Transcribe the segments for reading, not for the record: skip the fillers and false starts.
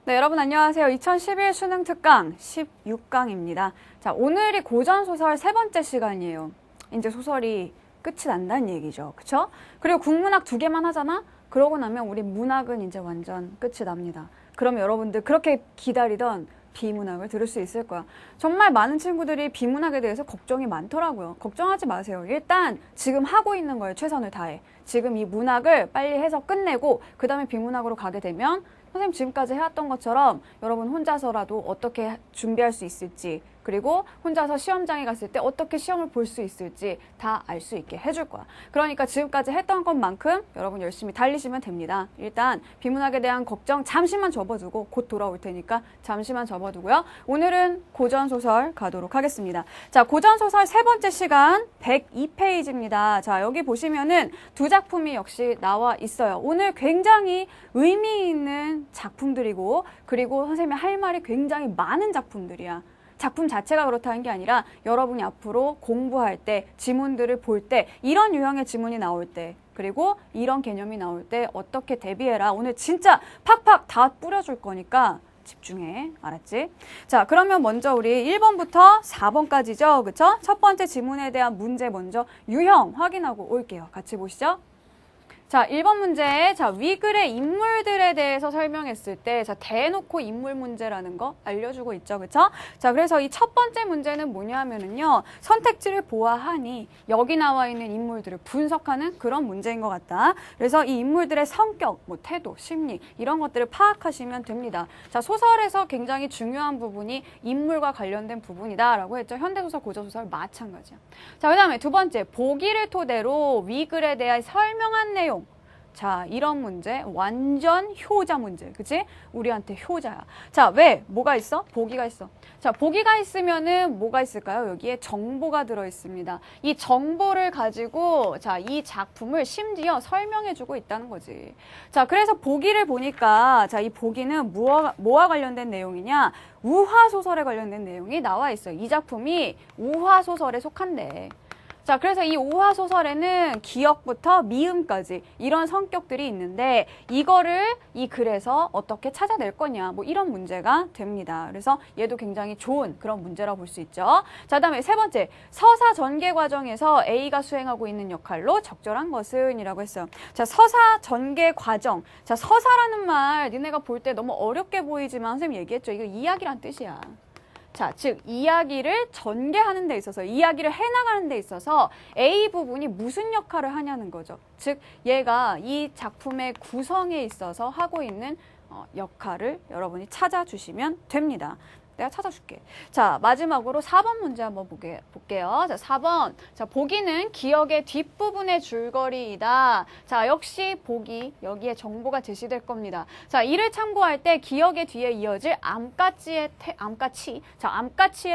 네, 여러분 안녕하세요. 2011 수능 특강 16강입니다. 자, 오늘이 고전소설 세 번째 시간이에요. 이제 소설이 끝이 난다는 얘기죠. 그쵸? 그리고 국문학 2개만 하잖아? 그러고 나면 우리 문학은 이제 완전 끝이 납니다. 그럼 여러분들 그렇게 기다리던 비문학을 들을 수 있을 거야. 정말 많은 친구들이 비문학에 대해서 걱정이 많더라고요. 걱정하지 마세요. 일단 지금 하고 있는 거에 최선을 다해. 지금 이 문학을 빨리 해서 끝내고 그 다음에 비문학으로 가게 되면 선생님 지금까지 해왔던 것처럼 여러분 혼자서라도 어떻게 준비할 수 있을지, 그리고 혼자서 시험장에 갔을 때 어떻게 시험을 볼 수 있을지 다 알 수 있게 해줄 거야. 그러니까 지금까지 했던 것만큼 여러분 열심히 달리시면 됩니다. 일단 비문학에 대한 걱정 잠시만 접어두고 곧 돌아올 테니까 잠시만 접어두고요. 오늘은 고전소설 가도록 하겠습니다. 자, 고전소설 세 번째 시간 102페이지입니다. 자, 여기 보시면은 두 작품이 역시 나와 있어요. 오늘 굉장히 의미 있는 작품들이고, 그리고 선생님이 할 말이 굉장히 많은 작품들이야. 작품 자체가 그렇다는 게 아니라 여러분이 앞으로 공부할 때, 지문들을 볼 때, 이런 유형의 지문이 나올 때, 그리고 이런 개념이 나올 때 어떻게 대비해라. 오늘 진짜 팍팍 다 뿌려줄 거니까 집중해. 알았지? 자, 그러면 먼저 우리 1번부터 4번까지죠. 그쵸? 첫 번째 지문에 대한 문제 먼저 유형 확인하고 올게요. 같이 보시죠. 자, 1번 문제. 자, 위 글의 인물들에 대해서 설명했을 때, 자, 대놓고 인물 문제라는 거 알려주고 있죠. 그쵸? 자, 그래서 이 첫 번째 문제는 뭐냐면은요, 선택지를 보아하니 여기 나와 있는 인물들을 분석하는 그런 문제인 것 같다. 그래서 이 인물들의 성격, 뭐 태도, 심리, 이런 것들을 파악하시면 됩니다. 자, 소설에서 굉장히 중요한 부분이 인물과 관련된 부분이다라고 했죠. 현대소설, 고전소설 마찬가지야. 자, 그 다음에 두 번째, 보기를 토대로 위 글에 대한 설명한 내용. 자, 이런 문제 완전 효자 문제. 그치? 우리한테 효자야. 자, 왜? 뭐가 있어? 보기가 있어. 자, 보기가 있으면은 뭐가 있을까요? 여기에 정보가 들어있습니다. 이 정보를 가지고 자, 이 작품을 심지어 설명해주고 있다는 거지. 자, 그래서 보기를 보니까 자, 이 보기는 뭐와 관련된 내용이냐? 우화소설에 관련된 내용이 나와 있어요. 이 작품이 우화소설에 속한대. 자, 그래서 이 우화소설에는 기역부터 미음까지 이런 성격들이 있는데 이거를 이 글에서 어떻게 찾아낼 거냐 뭐 이런 문제가 됩니다. 그래서 얘도 굉장히 좋은 그런 문제라고 볼 수 있죠. 자, 그다음에 세 번째, 서사 전개 과정에서 A가 수행하고 있는 역할로 적절한 것은 이라고 했어요. 자, 서사 전개 과정. 자, 서사라는 말 니네가 볼 때 너무 어렵게 보이지만 선생님이 얘기했죠. 이거 이야기란 뜻이야. 자, 즉 이야기를 전개하는 데 있어서, 이야기를 해나가는 데 있어서 A 부분이 무슨 역할을 하냐는 거죠. 즉 얘가 이 작품의 구성에 있어서 하고 있는 역할을 여러분이 찾아주시면 됩니다. 내가 찾아줄게. 자, 마지막으로 4번 문제 한번 볼게요. 자, 4번. 자, 보기는 기억의 뒷부분의 줄거리이다. 자, 역시 보기. 여기에 정보가 제시될 겁니다. 자, 이를 참고할 때 기억의 뒤에 이어질 암까치의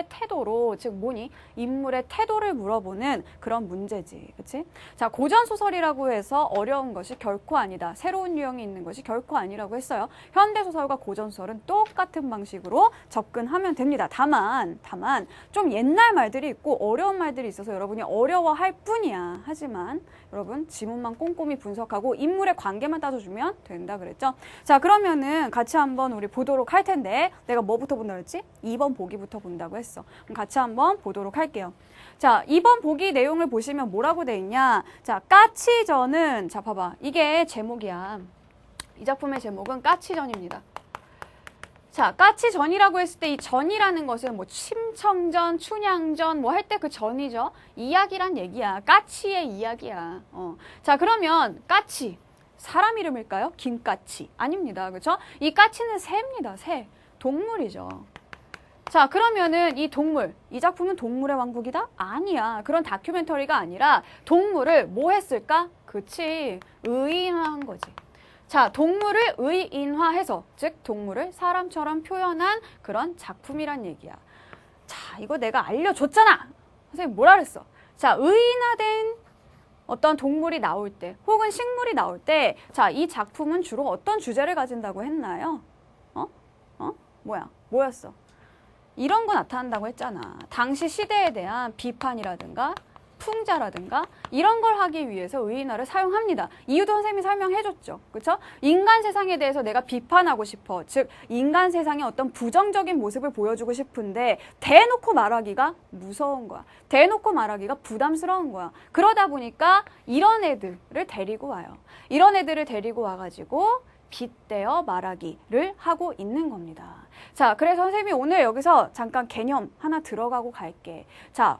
태도로, 즉 뭐니? 인물의 태도를 물어보는 그런 문제지. 그치? 자, 고전소설이라고 해서 어려운 것이 결코 아니다. 새로운 유형이 있는 것이 결코 아니라고 했어요. 현대소설과 고전소설은 똑같은 방식으로 하면 됩니다. 다만 좀 옛날 말들이 있고 어려운 말들이 있어서 여러분이 어려워할 뿐이야. 하지만 여러분 지문만 꼼꼼히 분석하고 인물의 관계만 따져주면 된다 그랬죠. 자, 그러면은 같이 한번 우리 보도록 할 텐데 내가 뭐부터 본다 그랬지? 2번 보기부터 본다고 했어. 그럼 같이 한번 보도록 할게요. 자, 2번 보기 내용을 보시면 뭐라고 돼 있냐? 자, 까치전은, 자, 봐봐. 이게 제목이야. 이 작품의 제목은 까치전입니다. 자, 까치전이라고 했을 때 이 전이라는 것은 뭐 침청전, 춘향전 뭐 할 때 그 전이죠. 이야기란 얘기야. 까치의 이야기야. 자, 그러면 까치. 사람 이름일까요? 김까치. 아닙니다. 그렇죠? 이 까치는 새입니다. 새. 동물이죠. 자, 그러면은 이 동물, 이 작품은 동물의 왕국이다? 아니야. 그런 다큐멘터리가 아니라 동물을 뭐 했을까? 그치. 의인화한 거지. 자, 동물을 의인화해서, 즉 동물을 사람처럼 표현한 그런 작품이란 얘기야. 자, 이거 내가 알려줬잖아. 선생님 뭐라 그랬어? 자, 의인화된 어떤 동물이 나올 때 혹은 식물이 나올 때, 자, 이 작품은 주로 어떤 주제를 가진다고 했나요? 뭐였어? 이런 거 나타난다고 했잖아. 당시 시대에 대한 비판이라든가 풍자라든가 이런 걸 하기 위해서 의인화를 사용합니다. 이유도 선생님이 설명해줬죠. 그렇죠? 인간 세상에 대해서 내가 비판하고 싶어. 즉 인간 세상의 어떤 부정적인 모습을 보여주고 싶은데 대놓고 말하기가 무서운 거야. 대놓고 말하기가 부담스러운 거야. 그러다 보니까 이런 애들을 데리고 와요. 이런 애들을 데리고 와가지고 빗대어 말하기를 하고 있는 겁니다. 자, 그래서 선생님이 오늘 여기서 잠깐 개념 하나 들어가고 갈게. 자,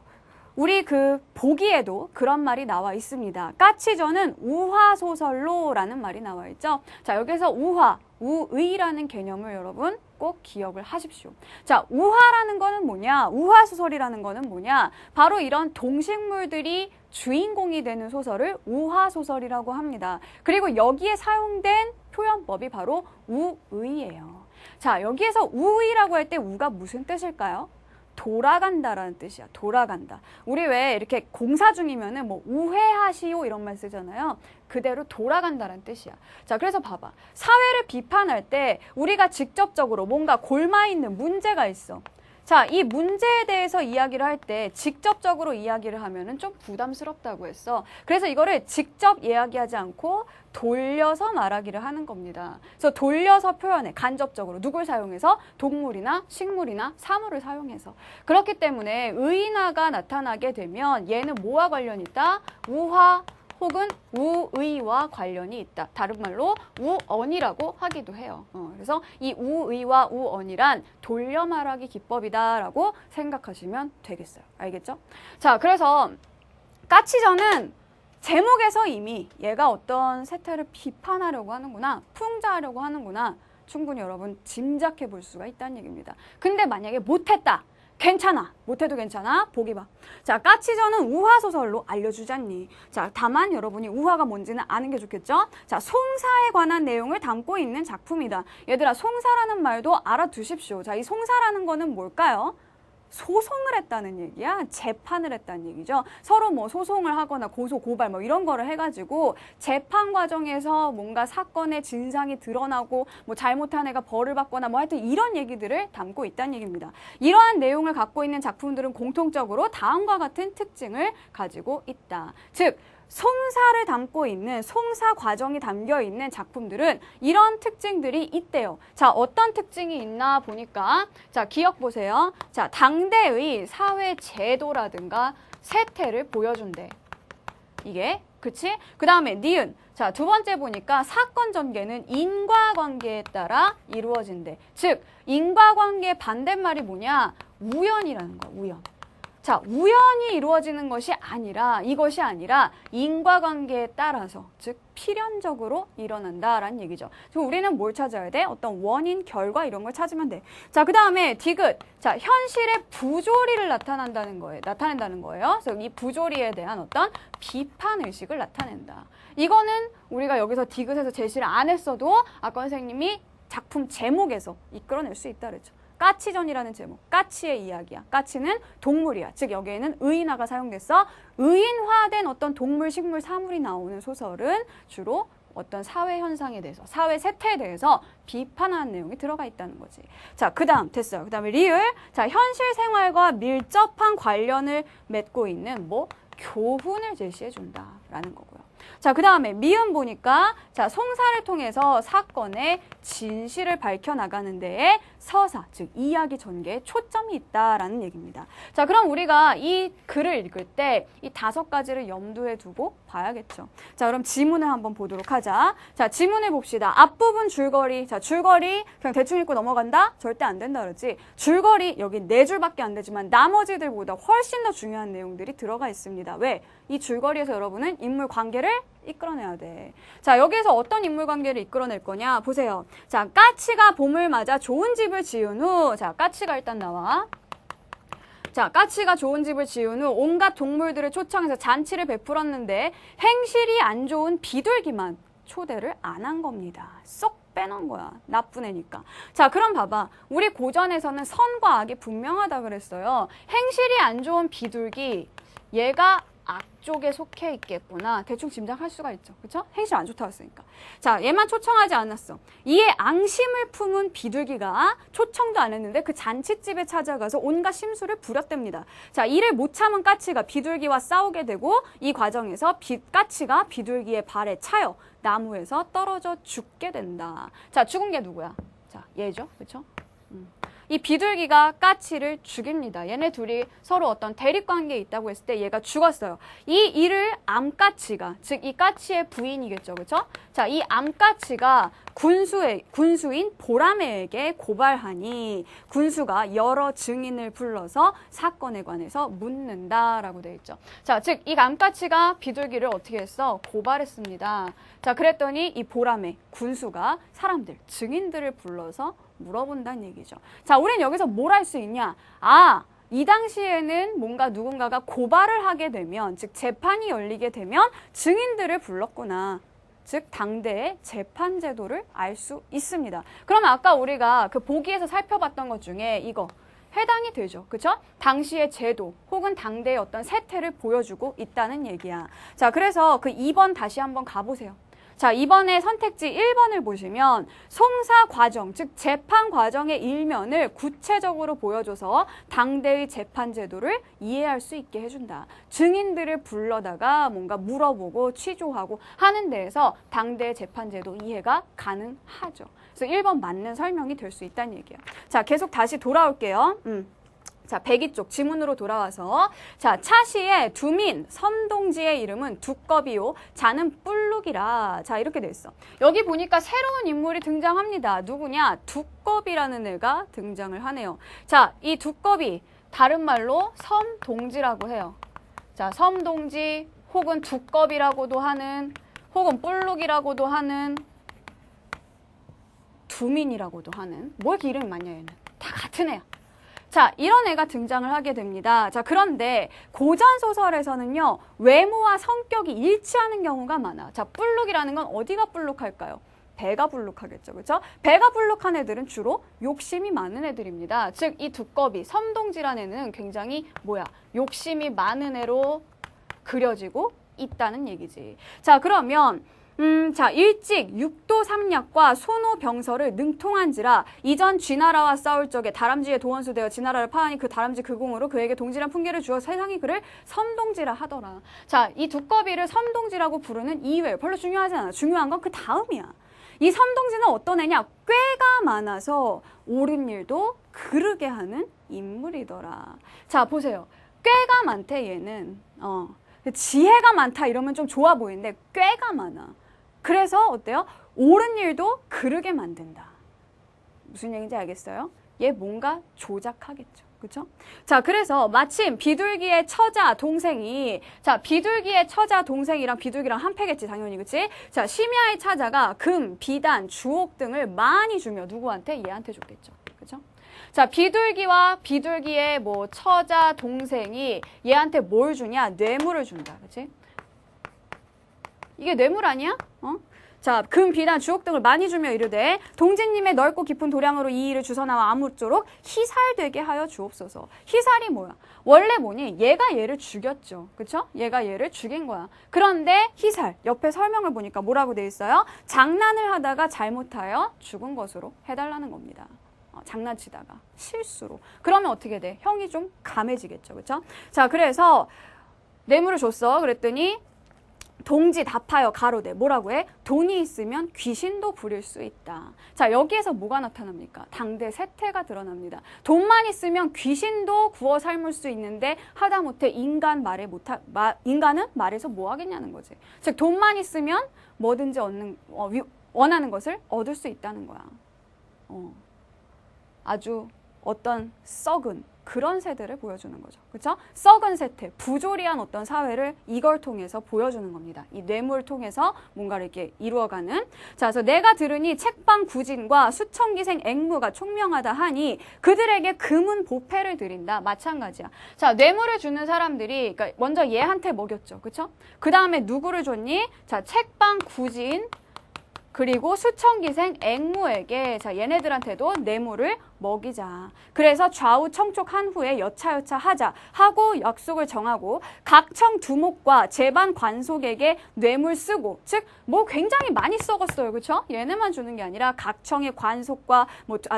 우리 그 보기에도 그런 말이 나와 있습니다. 까치전은 우화소설로라는 말이 나와 있죠. 자, 여기서 우화, 우의라는 개념을 여러분 꼭 기억을 하십시오. 자, 우화라는 거는 뭐냐? 우화소설이라는 거는 뭐냐? 바로 이런 동식물들이 주인공이 되는 소설을 우화소설이라고 합니다. 그리고 여기에 사용된 표현법이 바로 우의예요. 자, 여기에서 우의라고 할 때 우가 무슨 뜻일까요? 돌아간다라는 뜻이야. 돌아간다. 우리 왜 이렇게 공사 중이면은 뭐 우회하시오 이런 말 쓰잖아요. 그대로 돌아간다라는 뜻이야. 자, 그래서 봐봐. 사회를 비판할 때 우리가 직접적으로 뭔가 골마 있는 문제가 있어. 자, 이 문제에 대해서 이야기를 할 때 직접적으로 이야기를 하면은 좀 부담스럽다고 했어. 그래서 이거를 직접 이야기하지 않고 돌려서 말하기를 하는 겁니다. 그래서 돌려서 표현해. 간접적으로. 누굴 사용해서? 동물이나 식물이나 사물을 사용해서. 그렇기 때문에 의인화가 나타나게 되면 얘는 뭐와 관련이 있다? 우화 혹은 우의와 관련이 있다. 다른 말로 우언이라고 하기도 해요. 그래서 이 우의와 우언이란 돌려 말하기 기법이다라고 생각하시면 되겠어요. 알겠죠? 자, 그래서 까치전은 제목에서 이미 얘가 어떤 세태를 비판하려고 하는구나, 풍자하려고 하는구나 충분히 여러분 짐작해 볼 수가 있다는 얘기입니다. 근데 만약에 못했다. 괜찮아. 못해도 괜찮아. 보기 봐. 자, 까치전은 우화소설로 알려주잖니. 자, 다만 여러분이 우화가 뭔지는 아는 게 좋겠죠? 자, 송사에 관한 내용을 담고 있는 작품이다. 얘들아, 송사라는 말도 알아두십시오. 자, 이 송사라는 거는 뭘까요? 소송을 했다는 얘기야. 재판을 했다는 얘기죠. 서로 뭐 소송을 하거나 고소, 고발 뭐 이런 거를 해가지고 재판 과정에서 뭔가 사건의 진상이 드러나고 뭐 잘못한 애가 벌을 받거나 뭐 하여튼 이런 얘기들을 담고 있다는 얘기입니다. 이러한 내용을 갖고 있는 작품들은 공통적으로 다음과 같은 특징을 가지고 있다. 즉, 송사를 담고 있는 송사 과정이 담겨 있는 작품들은 이런 특징들이 있대요. 자, 어떤 특징이 있나 보니까 자, 기억 보세요. 자, 당대의 사회 제도라든가 세태를 보여준대. 이게 그치? 그 다음에 니은. 자, 두 번째 보니까 사건 전개는 인과관계에 따라 이루어진대. 즉, 인과관계의 반대말이 뭐냐? 우연이라는 거야. 우연. 자, 우연히 이루어지는 것이 아니라 이것이 아니라 인과관계에 따라서 즉 필연적으로 일어난다라는 얘기죠. 그럼 우리는 뭘 찾아야 돼? 어떤 원인, 결과 이런 걸 찾으면 돼. 자, 그 다음에 디귿. 자, 현실의 부조리를 나타낸다는 거예요. 그래서 이 부조리에 대한 어떤 비판 의식을 나타낸다. 이거는 우리가 여기서 디귿에서 제시를 안 했어도 아까 선생님이 작품 제목에서 이끌어낼 수 있다 그랬죠. 까치전이라는 제목, 까치의 이야기야. 까치는 동물이야. 즉 여기에는 의인화가 사용됐어. 의인화된 어떤 동물, 식물, 사물이 나오는 소설은 주로 어떤 사회 현상에 대해서, 사회 세태에 대해서 비판하는 내용이 들어가 있다는 거지. 자, 그 다음 됐어요. 그 다음에 리을. 자, 현실 생활과 밀접한 관련을 맺고 있는 뭐 교훈을 제시해 준다라는 거고요. 자, 그 다음에 미음 보니까 자, 송사를 통해서 사건의 진실을 밝혀나가는 데에 서사, 즉 이야기 전개에 초점이 있다라는 얘기입니다. 자, 그럼 우리가 이 글을 읽을 때 이 5가지를 염두에 두고 봐야겠죠. 자, 그럼 지문을 한번 보도록 하자. 자, 지문을 봅시다. 앞부분 줄거리. 자, 줄거리 그냥 대충 읽고 넘어간다? 절대 안 된다 그러지. 줄거리 여기 4줄밖에 안 되지만 나머지들보다 훨씬 더 중요한 내용들이 들어가 있습니다. 왜? 이 줄거리에서 여러분은 인물 관계를 이끌어내야 돼. 자, 여기에서 어떤 인물 관계를 이끌어낼 거냐? 보세요. 자, 까치가 봄을 맞아 좋은 집을 지은 후, 자, 까치가 일단 나와. 자, 까치가 좋은 집을 지은 후 온갖 동물들을 초청해서 잔치를 베풀었는데 행실이 안 좋은 비둘기만 초대를 안 한 겁니다. 쏙 빼놓은 거야. 나쁜 애니까. 자, 그럼 봐봐. 우리 고전에서는 선과 악이 분명하다 그랬어요. 행실이 안 좋은 비둘기, 얘가 악쪽에 속해 있겠구나. 대충 짐작할 수가 있죠. 그쵸? 행실 안 좋다고 했으니까. 자, 얘만 초청하지 않았어. 이에 앙심을 품은 비둘기가 초청도 안 했는데 그 잔치집에 찾아가서 온갖 심술을 부렸답니다. 자, 이를 못 참은 까치가 비둘기와 싸우게 되고 이 과정에서 까치가 비둘기의 발에 차여 나무에서 떨어져 죽게 된다. 자, 죽은 게 누구야? 자, 얘죠. 그쵸? 이 비둘기가 까치를 죽입니다. 얘네 둘이 서로 어떤 대립관계에 있다고 했을 때 얘가 죽었어요. 이 일을 암까치가, 즉 이 까치의 부인이겠죠. 그렇죠? 자, 이 암까치가 군수인 보라매에게 고발하니 군수가 여러 증인을 불러서 사건에 관해서 묻는다라고 되어 있죠. 자, 즉 이 암까치가 비둘기를 어떻게 했어? 고발했습니다. 자, 그랬더니 이 보라매 군수가 사람들, 증인들을 불러서 물어본다는 얘기죠. 자, 우린 여기서 뭘 할 수 있냐? 아, 이 당시에는 뭔가 누군가가 고발을 하게 되면, 즉 재판이 열리게 되면 증인들을 불렀구나. 즉 당대의 재판 제도를 알 수 있습니다. 그러면 아까 우리가 그 보기에서 살펴봤던 것 중에 이거 해당이 되죠. 그렇죠? 당시의 제도 혹은 당대의 어떤 세태를 보여주고 있다는 얘기야. 자, 그래서 그 2번 다시 한번 가보세요. 자, 이번에 선택지 1번을 보시면 송사 과정, 즉 재판 과정의 일면을 구체적으로 보여줘서 당대의 재판 제도를 이해할 수 있게 해준다. 증인들을 불러다가 뭔가 물어보고 취조하고 하는 데에서 당대의 재판 제도 이해가 가능하죠. 그래서 1번 맞는 설명이 될 수 있다는 얘기예요. 자, 계속 다시 돌아올게요. 자, 102쪽 지문으로 돌아와서 자, 차시의 두민 섬동지의 이름은 두꺼비요 자는 뿔룩이라. 자, 이렇게 돼 있어. 여기 보니까 새로운 인물이 등장합니다. 누구냐? 두꺼비라는 애가 등장을 하네요. 자, 이 두꺼비 다른 말로 섬동지라고 해요. 자, 섬동지 혹은 두꺼비라고도 하는 혹은 뿔룩이라고도 하는 두민이라고도 하는 뭐 이렇게 이름이 많냐 얘는. 다 같은 애야. 자, 이런 애가 등장을 하게 됩니다. 자, 그런데 고전소설에서는요, 외모와 성격이 일치하는 경우가 많아. 자, 뿔룩이라는 건 어디가 뿔룩할까요? 배가 불룩하겠죠. 그렇죠? 배가 불룩한 애들은 주로 욕심이 많은 애들입니다. 즉, 이 두꺼비, 섬동지라는 애는 굉장히 욕심이 많은 애로 그려지고 있다는 얘기지. 자, 그러면 자, 일찍 육도 삼약과 소노 병서를 능통한지라 이전 쥐나라와 싸울 적에 다람쥐의 도원수되어 쥐나라를 파하니 그 다람쥐 그공으로 그에게 동질한 풍계를 주어 세상이 그를 섬동지라 하더라. 자, 이 두꺼비를 섬동지라고 부르는 이유 별로 중요하지 않아. 중요한 건 그 다음이야. 이 섬동지는 어떤 애냐? 꾀가 많아서 옳은 일도 그르게 하는 인물이더라. 자, 보세요. 꾀가 많대 얘는. 지혜가 많다 이러면 좀 좋아 보이는데 꾀가 많아. 그래서 어때요? 옳은 일도 그르게 만든다. 무슨 얘기인지 알겠어요? 얘 뭔가 조작하겠죠. 그렇죠? 자, 그래서 마침 비둘기의 처자 동생이 비둘기의 처자 동생이랑 비둘기랑 한패겠지 당연히. 그치? 자, 심야의 차자가 금, 비단, 주옥 등을 많이 주며 누구한테? 얘한테 줬겠죠. 그렇죠? 자, 비둘기와 비둘기의 처자 동생이 얘한테 뭘 주냐? 뇌물을 준다. 그치? 이게 뇌물 아니야? 자, 금, 비단, 주옥 등을 많이 주며 이르되 동지님의 넓고 깊은 도량으로 이 일을 주선하와 아무쪼록 희살되게 하여 주옵소서. 희살이 뭐야? 원래 뭐니? 얘가 얘를 죽였죠. 그쵸? 얘가 얘를 죽인 거야. 그런데 희살, 옆에 설명을 보니까 뭐라고 돼 있어요? 장난을 하다가 잘못하여 죽은 것으로 해달라는 겁니다. 장난치다가 실수로. 그러면 어떻게 돼? 형이 좀 감해지겠죠. 그쵸? 자, 그래서 뇌물을 줬어. 그랬더니 동지 답하여 가로되 뭐라고 해? 돈이 있으면 귀신도 부릴 수 있다. 자, 여기에서 뭐가 나타납니까? 당대 세태가 드러납니다. 돈만 있으면 귀신도 구워 삶을 수 있는데 하다못해 인간은 말해서 뭐 하겠냐는 거지. 즉 돈만 있으면 뭐든지 원하는 것을 얻을 수 있다는 거야. 아주 어떤 썩은 그런 세대를 보여주는 거죠. 그렇죠? 썩은 세태, 부조리한 어떤 사회를 이걸 통해서 보여주는 겁니다. 이 뇌물을 통해서 뭔가를 이렇게 이루어가는. 자, 그래서 내가 들으니 책방 구진과 수천기생 앵무가 총명하다 하니 그들에게 금은 보패를 드린다. 마찬가지야. 자, 뇌물을 주는 사람들이 그러니까 먼저 얘한테 먹였죠. 그렇죠? 그 다음에 누구를 줬니? 자, 책방 구진 그리고 수천기생 앵무에게 자 얘네들한테도 뇌물을 먹이자. 그래서 좌우 청촉한 후에 여차여차 하자 하고 약속을 정하고 각 청 두목과 제반 관속에게 뇌물 쓰고 즉 뭐 굉장히 많이 썩었어요. 그렇죠? 얘네만 주는 게 아니라 각 청의 관속과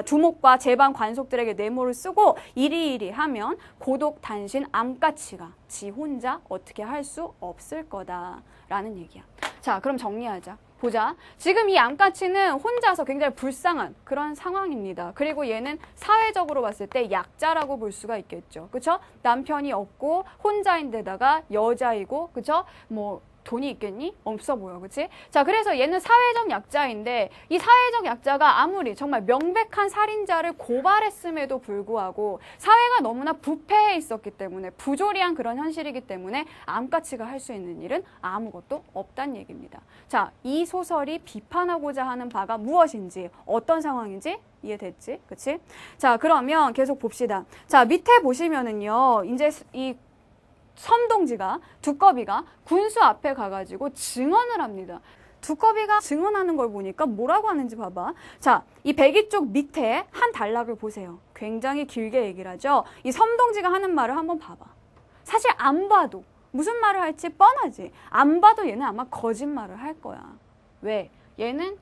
두목과 제반 관속들에게 뇌물을 쓰고 이리이리 하면 고독 단신 암까치가 지 혼자 어떻게 할 수 없을 거다라는 얘기야. 자, 그럼 정리하자. 보자. 지금 이 암까치는 혼자서 굉장히 불쌍한 그런 상황입니다. 그리고 얘는 사회적으로 봤을 때 약자라고 볼 수가 있겠죠. 그쵸? 남편이 없고 혼자인데다가 여자이고, 그쵸? 뭐 돈이 있겠니? 없어 보여. 그치? 자, 그래서 얘는 사회적 약자인데 이 사회적 약자가 아무리 정말 명백한 살인자를 고발했음에도 불구하고 사회가 너무나 부패해 있었기 때문에 부조리한 그런 현실이기 때문에 암까치가 할 수 있는 일은 아무것도 없다는 얘기입니다. 자, 이 소설이 비판하고자 하는 바가 무엇인지 어떤 상황인지 이해됐지? 그치? 자, 그러면 계속 봅시다. 자, 밑에 보시면은요. 이제 이 섬동지가 두꺼비가 군수 앞에 가가지고 증언을 합니다. 두꺼비가 증언하는 걸 보니까 뭐라고 하는지 봐봐. 자, 이 배기 쪽 밑에 한 단락을 보세요. 굉장히 길게 얘기를 하죠. 이 섬동지가 하는 말을 한번 봐봐. 사실 안 봐도 무슨 말을 할지 뻔하지. 안 봐도 얘는 아마 거짓말을 할 거야. 왜? 얘는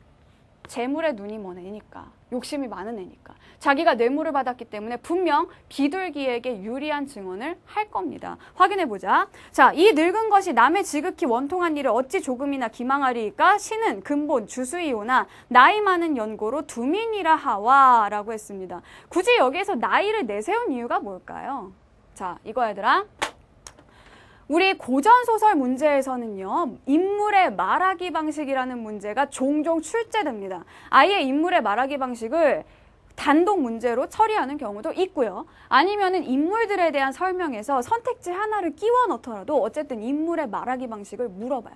재물에 눈이 먼 애니까. 욕심이 많은 애니까. 자기가 뇌물을 받았기 때문에 분명 비둘기에게 유리한 증언을 할 겁니다. 확인해보자. 자, 이 늙은 것이 남의 지극히 원통한 일을 어찌 조금이나 기망하리이까 신은 근본 주수이오나 나이 많은 연고로 두민이라 하와 라고 했습니다. 굳이 여기에서 나이를 내세운 이유가 뭘까요? 자, 이거 얘들아. 우리 고전소설 문제에서는요. 인물의 말하기 방식이라는 문제가 종종 출제됩니다. 아예 인물의 말하기 방식을 단독 문제로 처리하는 경우도 있고요. 아니면은 인물들에 대한 설명에서 선택지 하나를 끼워 넣더라도 어쨌든 인물의 말하기 방식을 물어봐요.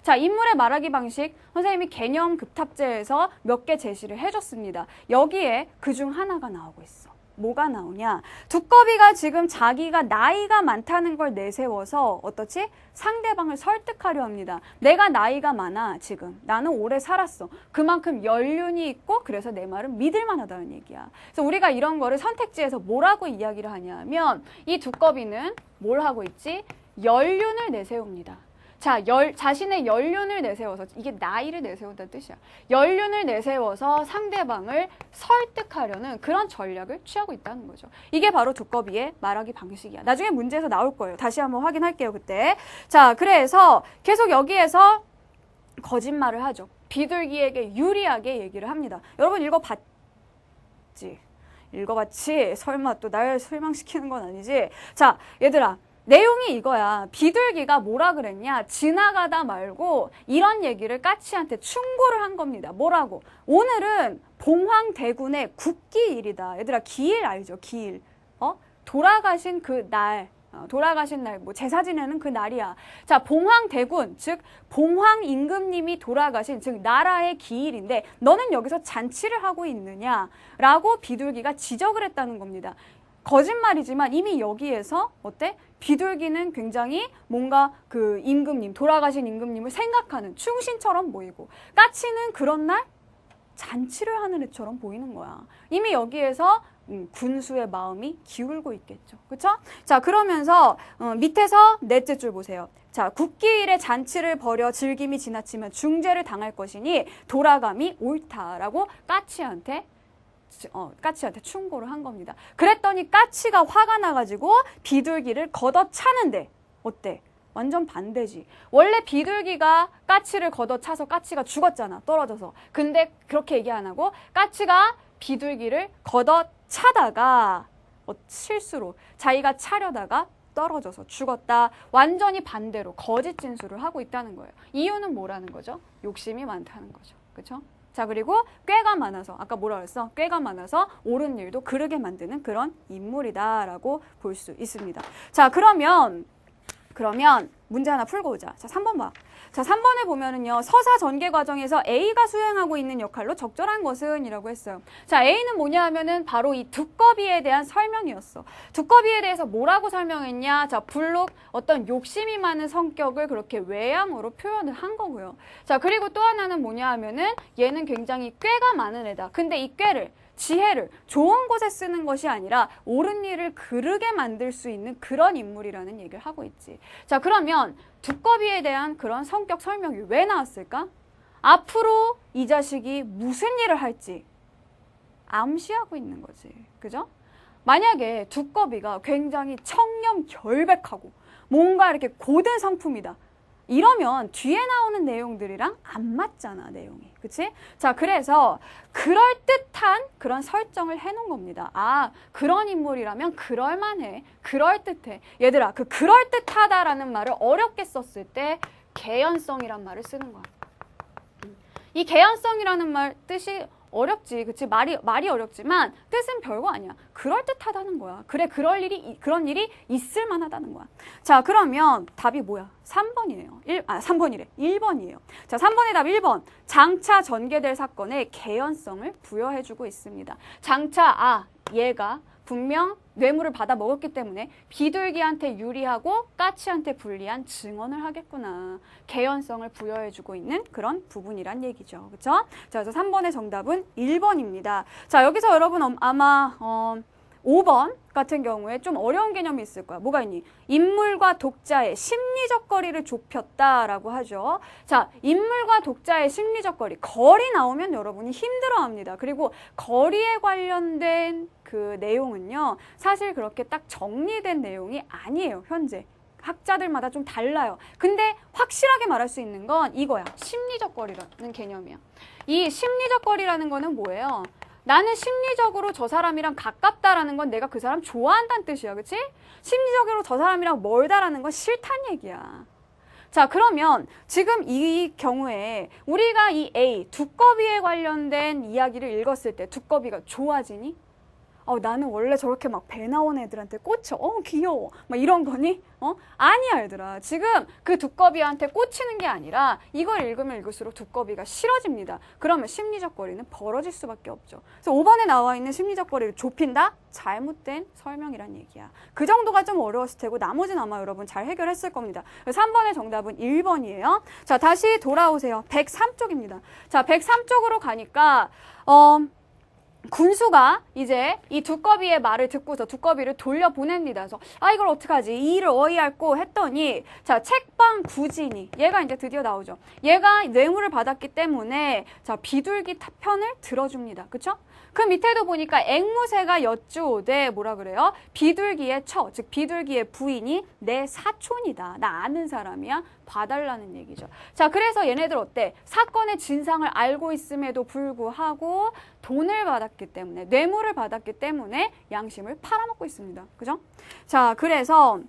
자, 인물의 말하기 방식 선생님이 개념 급탑제에서 몇 개 제시를 해줬습니다. 여기에 그중 하나가 나오고 있어. 뭐가 나오냐? 두꺼비가 지금 자기가 나이가 많다는 걸 내세워서 어떻지? 상대방을 설득하려 합니다. 내가 나이가 많아 지금. 나는 오래 살았어. 그만큼 연륜이 있고 그래서 내 말은 믿을만하다는 얘기야. 그래서 우리가 이런 거를 선택지에서 뭐라고 이야기를 하냐면 이 두꺼비는 뭘 하고 있지? 연륜을 내세웁니다. 자, 자신의 연륜을 내세워서 이게 나이를 내세운다는 뜻이야. 연륜을 내세워서 상대방을 설득하려는 그런 전략을 취하고 있다는 거죠. 이게 바로 두꺼비의 말하기 방식이야. 나중에 문제에서 나올 거예요. 다시 한번 확인할게요, 그때. 자, 그래서 계속 여기에서 거짓말을 하죠. 비둘기에게 유리하게 얘기를 합니다. 여러분 읽어봤지? 읽어봤지? 설마 또 날 실망시키는 건 아니지? 자, 얘들아. 내용이 이거야. 비둘기가 뭐라 그랬냐? 지나가다 말고 이런 얘기를 까치한테 충고를 한 겁니다. 뭐라고? 오늘은 봉황대군의 국기일이다. 얘들아, 기일 알죠? 기일. 돌아가신 그 날. 돌아가신 날, 뭐 제사 지내는 그 날이야. 자, 봉황대군, 즉 봉황 임금님이 돌아가신, 즉 나라의 기일인데 너는 여기서 잔치를 하고 있느냐라고 비둘기가 지적을 했다는 겁니다. 거짓말이지만 이미 여기에서 어때? 비둘기는 굉장히 뭔가 그 임금님, 돌아가신 임금님을 생각하는 충신처럼 보이고 까치는 그런 날 잔치를 하는 애처럼 보이는 거야. 이미 여기에서 군수의 마음이 기울고 있겠죠. 그쵸? 자, 그러면서 밑에서 넷째 줄 보세요. 자, 국기일에 잔치를 벌여 즐김이 지나치면 중죄를 당할 것이니 돌아감이 옳다라고 까치한테 충고를 한 겁니다. 그랬더니 까치가 화가 나가지고 비둘기를 걷어차는데 어때? 완전 반대지. 원래 비둘기가 까치를 걷어차서 까치가 죽었잖아. 떨어져서. 근데 그렇게 얘기 안 하고 까치가 비둘기를 걷어차다가 실수로 자기가 차려다가 떨어져서 죽었다. 완전히 반대로 거짓 진술을 하고 있다는 거예요. 이유는 뭐라는 거죠? 욕심이 많다는 거죠. 그렇죠? 자, 그리고 꾀가 많아서, 아까 뭐라 그랬어? 꾀가 많아서 옳은 일도 그르게 만드는 그런 인물이다라고 볼 수 있습니다. 자, 그러면 문제 하나 풀고 오자. 자, 3번 봐. 자, 3번에 보면은요. 서사 전개 과정에서 A가 수행하고 있는 역할로 적절한 것은 이라고 했어요. 자, A는 뭐냐 하면은 바로 이 두꺼비에 대한 설명이었어. 두꺼비에 대해서 뭐라고 설명했냐? 자, 블록 어떤 욕심이 많은 성격을 그렇게 외양으로 표현을 한 거고요. 자, 그리고 또 하나는 뭐냐 하면은 얘는 굉장히 꾀가 많은 애다. 근데 이 꾀를 지혜를 좋은 곳에 쓰는 것이 아니라 옳은 일을 그르게 만들 수 있는 그런 인물이라는 얘기를 하고 있지. 자, 그러면 두꺼비에 대한 그런 성격 설명이 왜 나왔을까? 앞으로 이 자식이 무슨 일을 할지 암시하고 있는 거지. 그죠? 만약에 두꺼비가 굉장히 청렴결백하고 뭔가 이렇게 고든 성품이다. 이러면 뒤에 나오는 내용들이랑 안 맞잖아, 내용이. 그치? 자, 그래서 그럴듯한 그런 설정을 해놓은 겁니다. 아, 그런 인물이라면 그럴만해. 그럴듯해. 얘들아, 그 그럴듯하다라는 말을 어렵게 썼을 때 개연성이란 말을 쓰는 거야. 이 개연성이라는 말 뜻이 어렵지. 그치? 말이 어렵지만 뜻은 별거 아니야. 그럴듯하다는 거야. 그래, 그런 일이 있을 만하다는 거야. 자, 그러면 답이 뭐야? 3번이에요. 3번이래. 1번이에요. 자, 3번의 답 1번. 장차 전개될 사건에 개연성을 부여해주고 있습니다. 장차, 얘가 분명 뇌물을 받아 먹었기 때문에 비둘기한테 유리하고 까치한테 불리한 증언을 하겠구나. 개연성을 부여해주고 있는 그런 부분이란 얘기죠. 그렇죠? 자, 그래서 3번의 정답은 1번입니다. 자, 여기서 여러분 아마 5번 같은 경우에 좀 어려운 개념이 있을 거야. 뭐가 있니? 인물과 독자의 심리적 거리를 좁혔다라고 하죠. 자, 인물과 독자의 심리적 거리. 거리 나오면 여러분이 힘들어합니다. 그리고 거리에 관련된 그 내용은요. 사실 그렇게 딱 정리된 내용이 아니에요. 현재. 학자들마다 좀 달라요. 근데 확실하게 말할 수 있는 건 이거야. 심리적 거리라는 개념이야. 이 심리적 거리라는 거는 뭐예요? 나는 심리적으로 저 사람이랑 가깝다라는 건 내가 그 사람 좋아한다는 뜻이야. 그치? 심리적으로 저 사람이랑 멀다라는 건 싫다는 얘기야. 자, 그러면 지금 이 경우에 우리가 이 A, 두꺼비에 관련된 이야기를 읽었을 때 두꺼비가 좋아지니? 나는 원래 저렇게 막 배 나온 애들한테 꽂혀. 귀여워. 막 이런 거니? 아니야, 얘들아. 지금 그 두꺼비한테 꽂히는 게 아니라 이걸 읽으면 읽을수록 두꺼비가 싫어집니다. 그러면 심리적 거리는 벌어질 수밖에 없죠. 그래서 5번에 나와 있는 심리적 거리를 좁힌다? 잘못된 설명이란 얘기야. 그 정도가 좀 어려웠을 테고 나머지는 아마 여러분 잘 해결했을 겁니다. 3번의 정답은 1번이에요. 자, 다시 돌아오세요. 103쪽입니다. 자, 103쪽으로 가니까 군수가 이제 이 두꺼비의 말을 듣고서 두꺼비를 돌려보냅니다. 그래서 이걸 어떡하지? 이 일을 어이할꼬 했더니 자, 책방 구진이 얘가 이제 드디어 나오죠. 얘가 뇌물을 받았기 때문에 자, 비둘기 편을 들어줍니다. 그쵸? 그 밑에도 보니까 앵무새가 여쭈오되 뭐라 그래요? 비둘기의 즉 비둘기의 부인이 내 사촌이다. 나 아는 사람이야. 봐달라는 얘기죠. 자, 그래서 얘네들 어때? 사건의 진상을 알고 있음에도 불구하고 돈을 받았기 때문에, 뇌물을 받았기 때문에 양심을 팔아먹고 있습니다. 그죠? 자, 그래서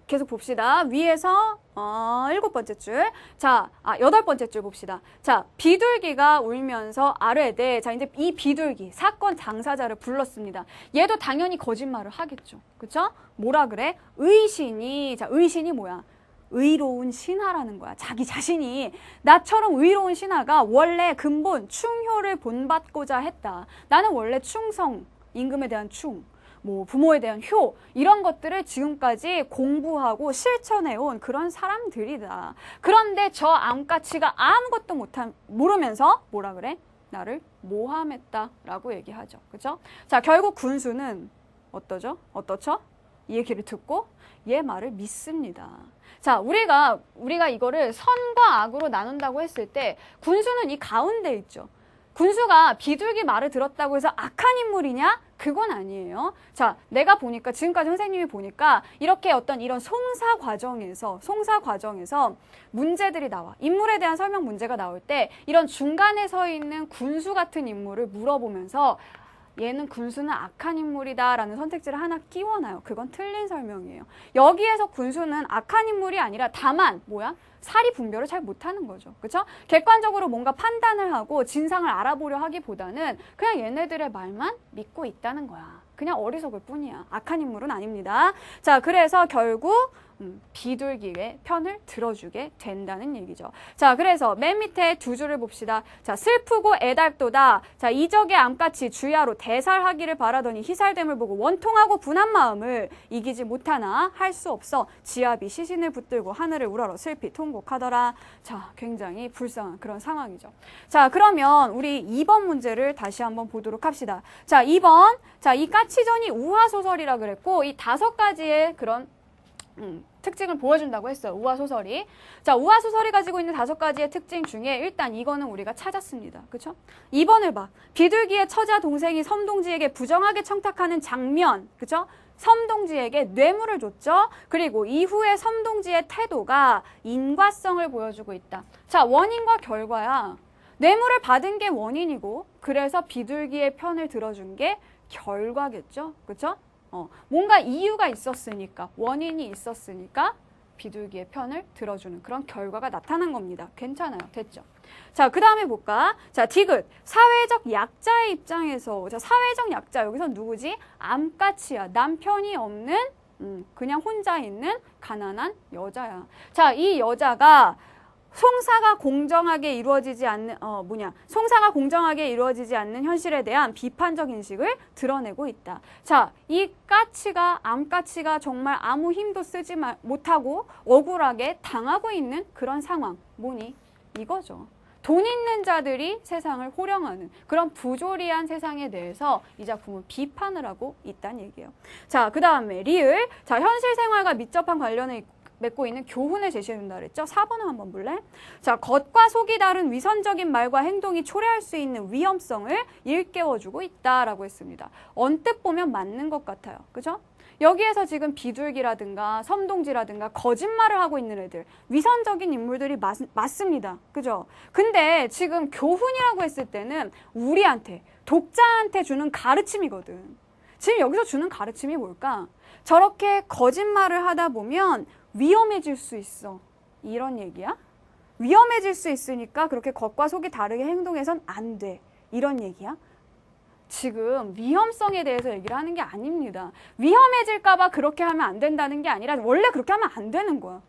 계속 봅시다. 위에서 7번째 줄. 자, 8번째 줄 봅시다. 자, 비둘기가 울면서 아뢰되, 자, 이제 이 비둘기, 사건 당사자를 불렀습니다. 얘도 당연히 거짓말을 하겠죠. 그쵸? 뭐라 그래? 의신이, 자, 의신이 뭐야? 의로운 신하라는 거야. 자기 자신이 나처럼 의로운 신하가 원래 근본 충효를 본받고자 했다. 나는 원래 충성, 임금에 대한 부모에 대한 효 이런 것들을 지금까지 공부하고 실천해온 그런 사람들이다. 그런데 저 암까치가 아무것도 모르면서 뭐라 그래? 나를 모함했다라고 얘기하죠. 그죠? 자, 결국 군수는 어떠죠? 이 얘기를 듣고 얘 말을 믿습니다. 자, 우리가 이거를 선과 악으로 나눈다고 했을 때 군수는 이 가운데 있죠. 군수가 비둘기 말을 들었다고 해서 악한 인물이냐? 그건 아니에요. 자, 내가 보니까 지금까지 선생님이 보니까 이렇게 이런 송사 과정에서 문제들이 나와. 인물에 대한 설명 문제가 나올 때 이런 중간에 서 있는 군수 같은 인물을 물어보면서 얘는 군수는 악한 인물이다라는 선택지를 하나 끼워놔요. 그건 틀린 설명이에요. 여기에서 군수는 악한 인물이 아니라 다만 사리 분별을 잘 못하는 거죠. 그렇죠? 객관적으로 뭔가 판단을 하고 진상을 알아보려 하기보다는 그냥 얘네들의 말만 믿고 있다는 거야. 그냥 어리석을 뿐이야. 악한 인물은 아닙니다. 자, 그래서 결국 비둘기의 편을 들어주게 된다는 얘기죠. 자, 그래서 맨 밑에 두 줄을 봅시다. 자, 슬프고 애달도다. 자, 이적의 암같이 주야로 대살하기를 바라더니 희살됨을 보고 원통하고 분한 마음을 이기지 못하나 할 수 없어 지압이 시신을 붙들고 하늘을 우러러 슬피 통곡하더라. 자, 굉장히 불쌍한 그런 상황이죠. 자, 그러면 우리 2번 문제를 다시 한번 보도록 합시다. 자, 2번. 자, 이 까치전이 우화소설이라 그랬고 이 5가지의 그런 특징을 보여준다고 했어요. 우화소설이. 자, 우화소설이 가지고 있는 5가지의 특징 중에 일단 이거는 우리가 찾았습니다. 그쵸? 2번을 봐. 비둘기의 처자 동생이 섬동지에게 부정하게 청탁하는 장면. 그쵸? 섬동지에게 뇌물을 줬죠. 그리고 이후에 섬동지의 태도가 인과성을 보여주고 있다. 자, 원인과 결과야. 뇌물을 받은 게 원인이고 그래서 비둘기의 편을 들어준 게 결과겠죠. 그쵸? 뭔가 이유가 있었으니까, 원인이 있었으니까 비둘기의 편을 들어주는 그런 결과가 나타난 겁니다. 괜찮아요. 됐죠? 자, 그 다음에 볼까? 자, 디귿. 사회적 약자의 입장에서, 자, 사회적 약자, 여기서 누구지? 암까치야. 남편이 없는, 그냥 혼자 있는 가난한 여자야. 자, 이 여자가 송사가 공정하게 이루어지지 않는 송사가 공정하게 이루어지지 않는 현실에 대한 비판적 인식을 드러내고 있다. 자, 이 까치가 암까치가 정말 아무 힘도 쓰지 못하고 억울하게 당하고 있는 그런 상황. 뭐니? 이거죠. 돈 있는 자들이 세상을 호령하는 그런 부조리한 세상에 대해서 이 작품은 비판을 하고 있다는 얘기예요. 자, 그 다음에 리을. 자, 현실 생활과 밀접한 관련을 맺고 있는 교훈을 제시해준다 그랬죠? 4번을 한번 볼래? 자, 겉과 속이 다른 위선적인 말과 행동이 초래할 수 있는 위험성을 일깨워주고 있다라고 했습니다. 언뜻 보면 맞는 것 같아요. 그죠? 여기에서 지금 비둘기라든가 섬동지라든가 거짓말을 하고 있는 애들, 위선적인 인물들이 맞습니다. 그죠? 근데 지금 교훈이라고 했을 때는 우리한테, 독자한테 주는 가르침이거든. 지금 여기서 주는 가르침이 뭘까? 저렇게 거짓말을 하다 보면 위험해질 수 있어. 이런 얘기야? 위험해질 수 있으니까 그렇게 겉과 속이 다르게 행동해선 안 돼. 이런 얘기야? 지금 위험성에 대해서 얘기를 하는 게 아닙니다. 위험해질까 봐 그렇게 하면 안 된다는 게 아니라 원래 그렇게 하면 안 되는 거야.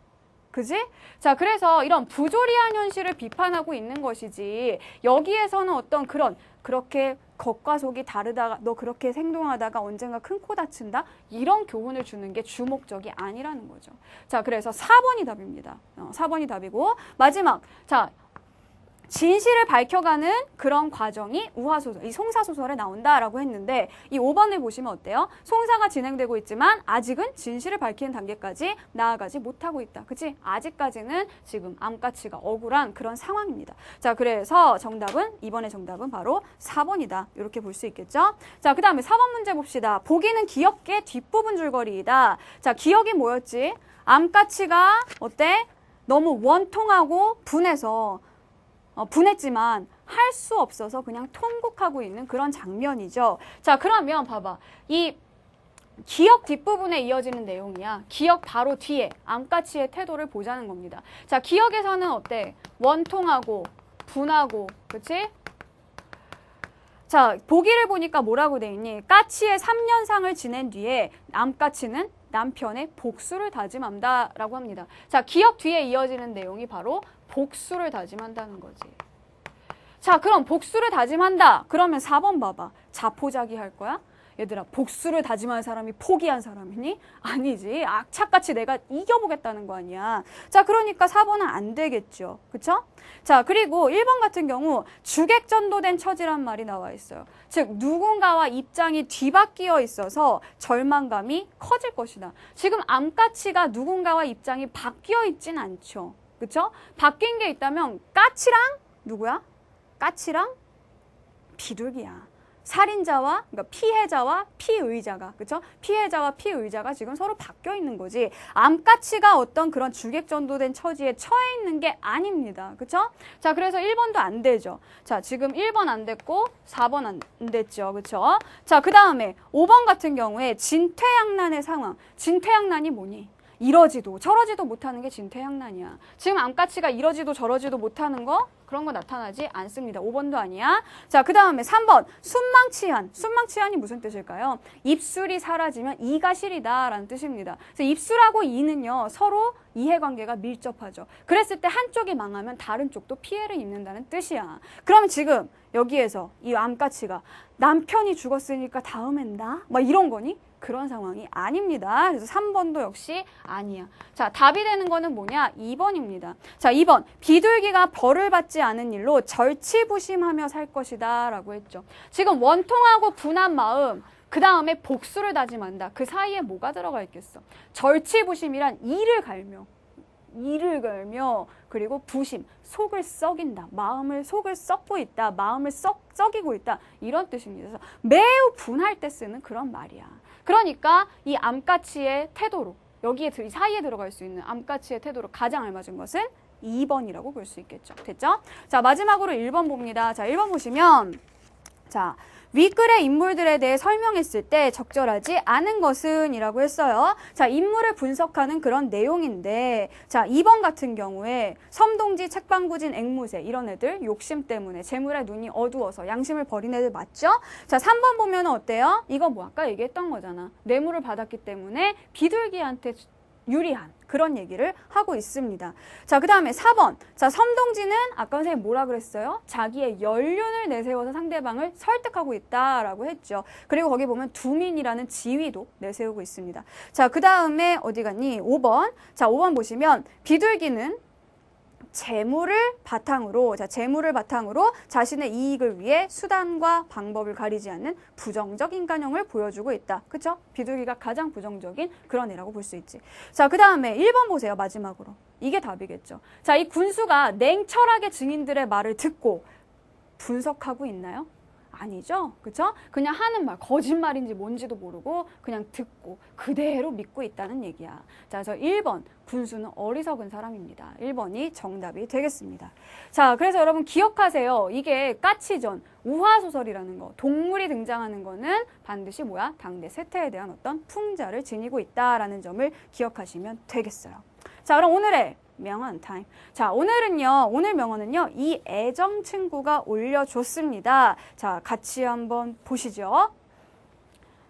그지? 자, 그래서 이런 부조리한 현실을 비판하고 있는 것이지 여기에서는 어떤 그렇게 겉과 속이 다르다가 너 그렇게 행동하다가 언젠가 큰 코 다친다? 이런 교훈을 주는 게 주목적이 아니라는 거죠. 자, 그래서 4번이 답입니다. 4번이 답이고 마지막. 자, 진실을 밝혀가는 그런 과정이 우화소설, 이 송사소설에 나온다라고 했는데 이 5번을 보시면 어때요? 송사가 진행되고 있지만 아직은 진실을 밝히는 단계까지 나아가지 못하고 있다. 그치? 아직까지는 지금 암까치가 억울한 그런 상황입니다. 자, 그래서 이번에 정답은 바로 4번이다. 이렇게 볼 수 있겠죠? 자, 그 다음에 4번 문제 봅시다. 보기는 기역의 뒷부분 줄거리이다. 자, 기역이 뭐였지? 암까치가 어때? 너무 원통하고 분했지만 할 수 없어서 그냥 통곡하고 있는 그런 장면이죠. 자, 그러면 봐봐. 이 기역 뒷부분에 이어지는 내용이야. 기역 바로 뒤에 암까치의 태도를 보자는 겁니다. 자, 기역에서는 어때? 원통하고 분하고, 그치? 자, 보기를 보니까 뭐라고 돼 있니? 까치의 3년상을 지낸 뒤에 암까치는 남편의 복수를 다짐한다라고 합니다. 자, 기역 뒤에 이어지는 내용이 바로 복수를 다짐한다는 거지. 자, 그럼 복수를 다짐한다. 그러면 4번 봐봐. 자포자기 할 거야? 얘들아, 복수를 다짐한 사람이 포기한 사람이니? 아니지. 악착같이 내가 이겨보겠다는 거 아니야. 자, 그러니까 4번은 안 되겠죠. 그쵸? 자, 그리고 1번 같은 경우 주객전도된 처지란 말이 나와 있어요. 즉, 누군가와 입장이 뒤바뀌어 있어서 절망감이 커질 것이다. 지금 암까치가 누군가와 입장이 바뀌어 있진 않죠. 그쵸? 바뀐 게 있다면 까치랑 누구야? 까치랑 비둘기야. 살인자와, 그러니까 피해자와 피의자가, 그쵸? 피해자와 피의자가 지금 서로 바뀌어 있는 거지. 암까치가 어떤 그런 주객전도된 처지에 처해 있는 게 아닙니다. 그쵸? 자, 그래서 1번도 안 되죠. 자, 지금 1번 안 됐고 4번 안 됐죠. 그쵸? 자, 그 다음에 5번 같은 경우에 진퇴양난의 상황. 진퇴양난이 뭐니? 이러지도 저러지도 못하는 게 진퇴양난이야. 지금 암까치가 이러지도 저러지도 못하는 거 그런 거 나타나지 않습니다. 5번도 아니야. 자, 그 다음에 3번 순망치한. 순망치한이 무슨 뜻일까요? 입술이 사라지면 이가 시리다 라는 뜻입니다. 그래서 입술하고 이는요 서로 이해관계가 밀접하죠. 그랬을 때 한쪽이 망하면 다른 쪽도 피해를 입는다는 뜻이야. 그러면 지금 여기에서 이 암까치가 남편이 죽었으니까 다음엔 나? 막 이런 거니? 그런 상황이 아닙니다. 그래서 3번도 역시 아니야. 자, 답이 되는 거는 뭐냐? 2번입니다. 자, 2번. 비둘기가 벌을 받지 않은 일로 절치부심하며 살 것이다 라고 했죠. 지금 원통하고 분한 마음, 그 다음에 복수를 다짐한다. 그 사이에 뭐가 들어가 있겠어? 절치부심이란 이를 갈며 그리고 부심, 속을 썩인다. 마음을 속을 썩고 있다. 마음을 썩이고 있다. 이런 뜻입니다. 그래서 매우 분할 때 쓰는 그런 말이야. 그러니까 이 암까치의 태도로 여기에 사이에 들어갈 수 있는 암까치의 태도로 가장 알맞은 것은 2번이라고 볼 수 있겠죠. 됐죠? 자, 마지막으로 1번 봅니다. 자, 1번 보시면 자, 윗글의 인물들에 대해 설명했을 때 적절하지 않은 것은 이라고 했어요. 자, 인물을 분석하는 그런 내용인데 자, 2번 같은 경우에 섬동지, 책방구진, 앵무새 이런 애들 욕심 때문에 재물에 눈이 어두워서 양심을 버린 애들 맞죠? 자, 3번 보면 어때요? 이거 뭐 아까 얘기했던 거잖아. 뇌물을 받았기 때문에 비둘기한테 유리한 그런 얘기를 하고 있습니다. 자, 그 다음에 4번. 자, 섬동지는 아까 선생님 뭐라 그랬어요? 자기의 연륜을 내세워서 상대방을 설득하고 있다라고 했죠. 그리고 거기 보면 두민이라는 지위도 내세우고 있습니다. 자, 그 다음에 어디 갔니? 5번. 자, 5번 보시면 비둘기는 재물을 바탕으로 자신의 이익을 위해 수단과 방법을 가리지 않는 부정적 인간형을 보여주고 있다. 그쵸? 비둘기가 가장 부정적인 그런 애라고 볼 수 있지. 자, 그 다음에 1번 보세요. 마지막으로. 이게 답이겠죠. 자, 이 군수가 냉철하게 증인들의 말을 듣고 분석하고 있나요? 아니죠. 그쵸? 그냥 하는 말, 거짓말인지 뭔지도 모르고 그냥 듣고 그대로 믿고 있다는 얘기야. 자, 그래서 1번, 군수는 어리석은 사람입니다. 1번이 정답이 되겠습니다. 자, 그래서 여러분 기억하세요. 이게 까치전, 우화소설이라는 거, 동물이 등장하는 거는 반드시 뭐야? 당대 세태에 대한 어떤 풍자를 지니고 있다라는 점을 기억하시면 되겠어요. 자, 그럼 오늘의 명언 타임. 자, 오늘 명언은요, 이 애정 친구가 올려줬습니다. 자, 같이 한번 보시죠.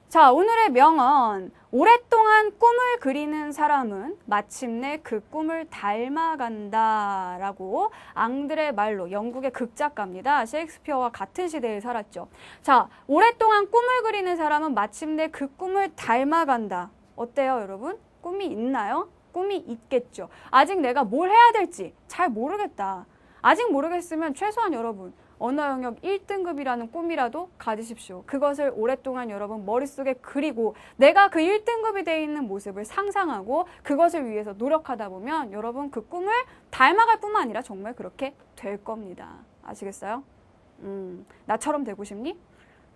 자, 오늘의 명언. 오랫동안 꿈을 그리는 사람은 마침내 그 꿈을 닮아간다 라고 앙드레 말로 영국의 극작가입니다. 셰익스피어와 같은 시대에 살았죠. 자, 오랫동안 꿈을 그리는 사람은 마침내 그 꿈을 닮아간다. 어때요, 여러분? 꿈이 있나요? 꿈이 있겠죠. 아직 내가 뭘 해야 될지 잘 모르겠다. 아직 모르겠으면 최소한 여러분 언어 영역 1등급이라는 꿈이라도 가지십시오. 그것을 오랫동안 여러분 머릿속에 그리고 내가 그 1등급이 되어 있는 모습을 상상하고 그것을 위해서 노력하다 보면 여러분 그 꿈을 닮아갈 뿐만 아니라 정말 그렇게 될 겁니다. 아시겠어요? 나처럼 되고 싶니?